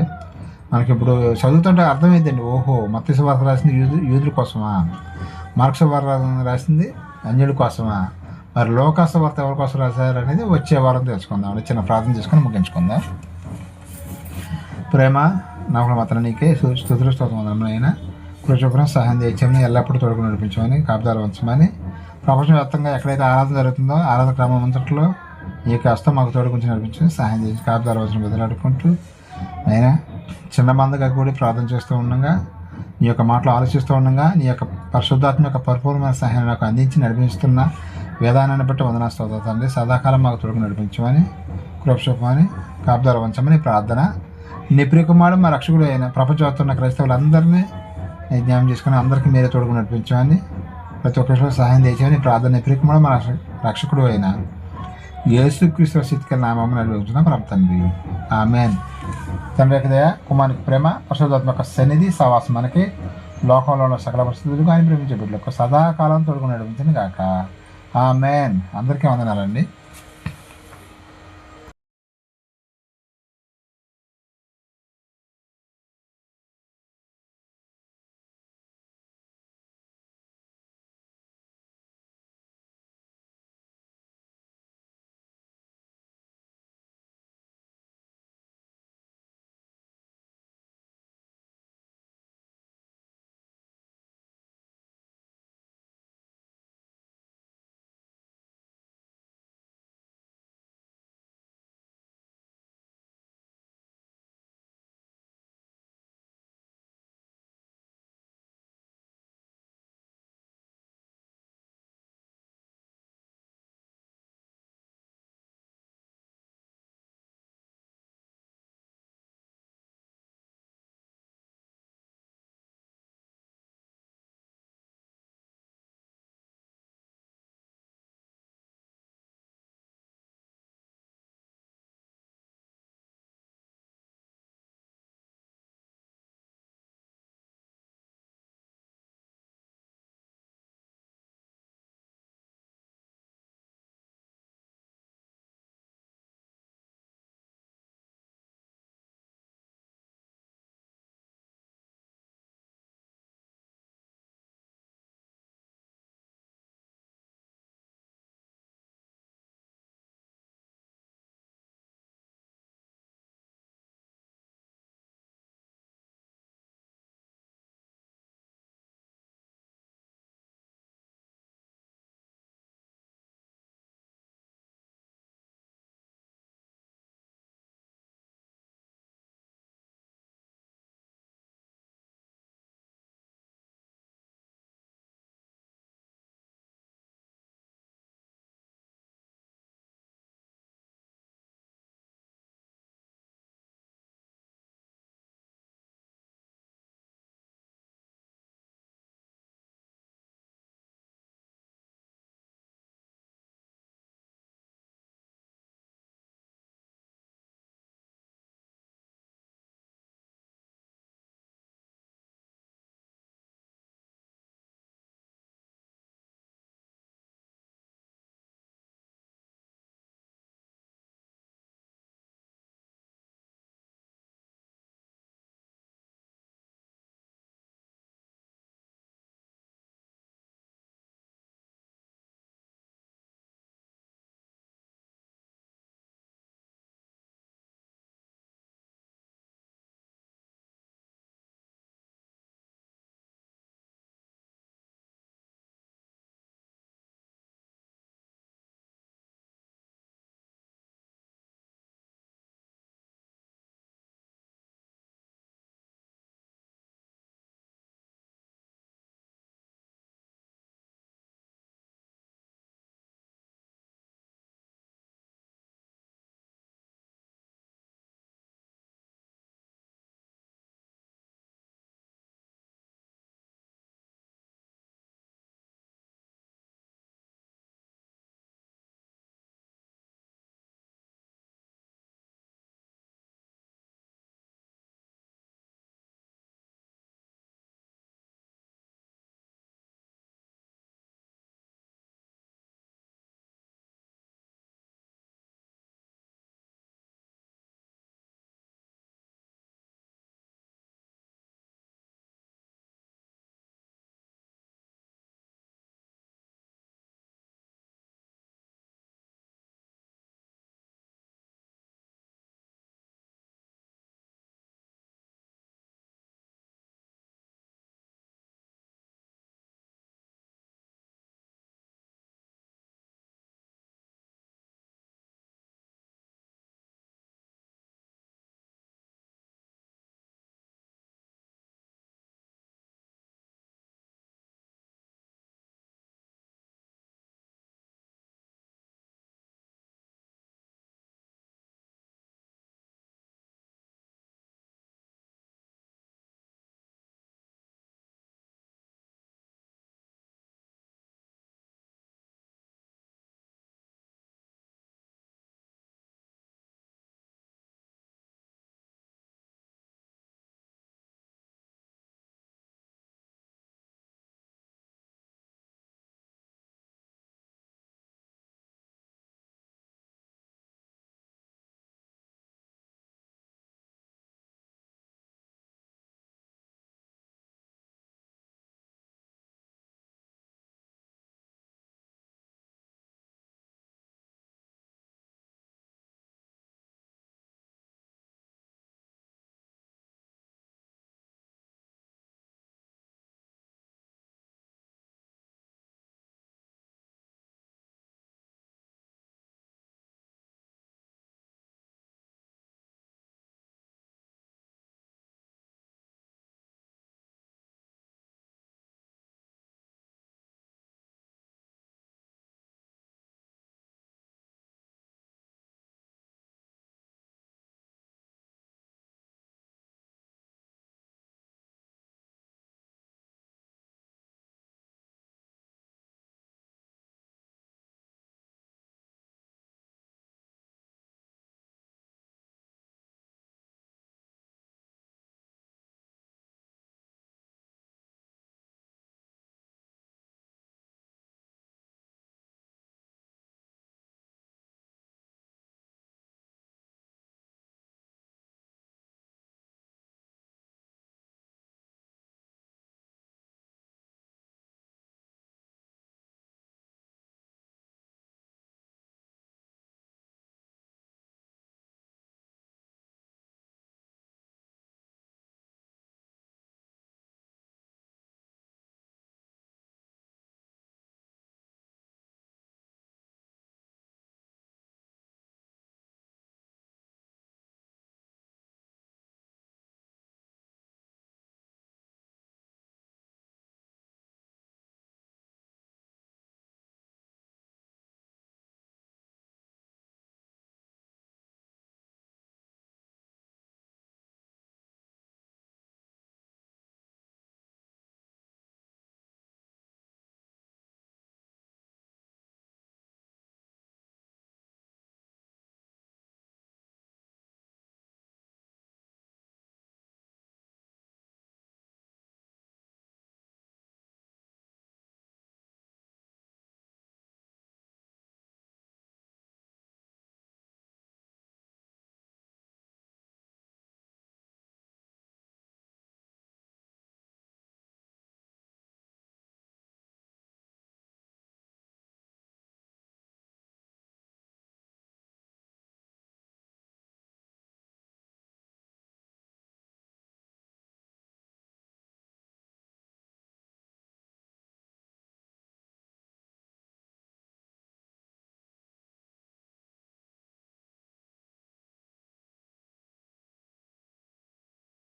మనకి ఇప్పుడు చదువుతుంటే అర్థమైందండి, ఓహో మత్తయి సువార్త రాసింది యూదుల కోసమా, మార్కు సువార్త రాసింది అన్యుల కోసమా, మరి లోకా సువార్త ఎవరి కోసం రాశారు అనేది వచ్చే వారం తెలుసుకుందాం. చిన్న ప్రార్థన చేసుకొని ముగించుకుందాం. ప్రేమ నమ్మకం మాత్రం నీకే స్తుతులు స్తోత్రములు అయినా కృషిపురం సహాయం చేయించమని, ఎల్లప్పుడూ తోడుకు నడిపించమని, కాపుదాలు ఉంచమని, ప్రపంచవ్యాప్తంగా ఎక్కడైతే ఆరాధన జరుగుతుందో ఆరాధన క్రమం అంతట్లో ఈ యొక్క హస్తం మాకు తోడుకుంచి నడిపించి సహాయం చేసి కాపుదాలు వచ్చిన బదులాడుకుంటూ అయినా చిన్న మందగా కూడి ప్రార్థన చేస్తూ ఉండగా, నీ యొక్క మాటలు ఆలోచిస్తూ ఉండగా, నీ యొక్క పరిశుద్ధాత్మ యొక్క పరిపూర్ణమైన సహాయాన్ని నాకు అందించి నడిపిస్తున్న వేదానాన్ని బట్టి వందనాస్తోత్రం తండ్రి. సదాకాలం మాకు తోడుకు నడిపించమని, కృపచూపమని, కాపుదాలు ఉంచమని ప్రార్థన. నీ ప్రియకుమారుడు మా రక్షకుడు అయిన ప్రపంచవ్యాప్తంగా ఉన్న క్రైస్తవులందరినీ జ్ఞాపకం చేసుకుని అందరికీ మీరే తోడుకు నడిపించమని, ప్రతి ఒక్కరిలో సహాయం చేయించమని ప్రార్థన. నీ ప్రియకుమారుడు మా రక్షకుడు అయిన యేసుక్రీస్తు స్థితికి నామమున అడుగుతున్నాం పరమ తండ్రి, ఆమేన్. తండ్రి యొక్క దయ, కుమారునికి ప్రేమ, పరిశుద్ధాత్మక సన్నిధి సహవాసం మనకి లోకంలో ఉన్న సకల పరిస్థితులు కానీ ప్రేమించే బిడ్డలకు సదాకాలం తోడుకు నడిపించను గాక, ఆమేన్. అందరికీ వందనాలండి.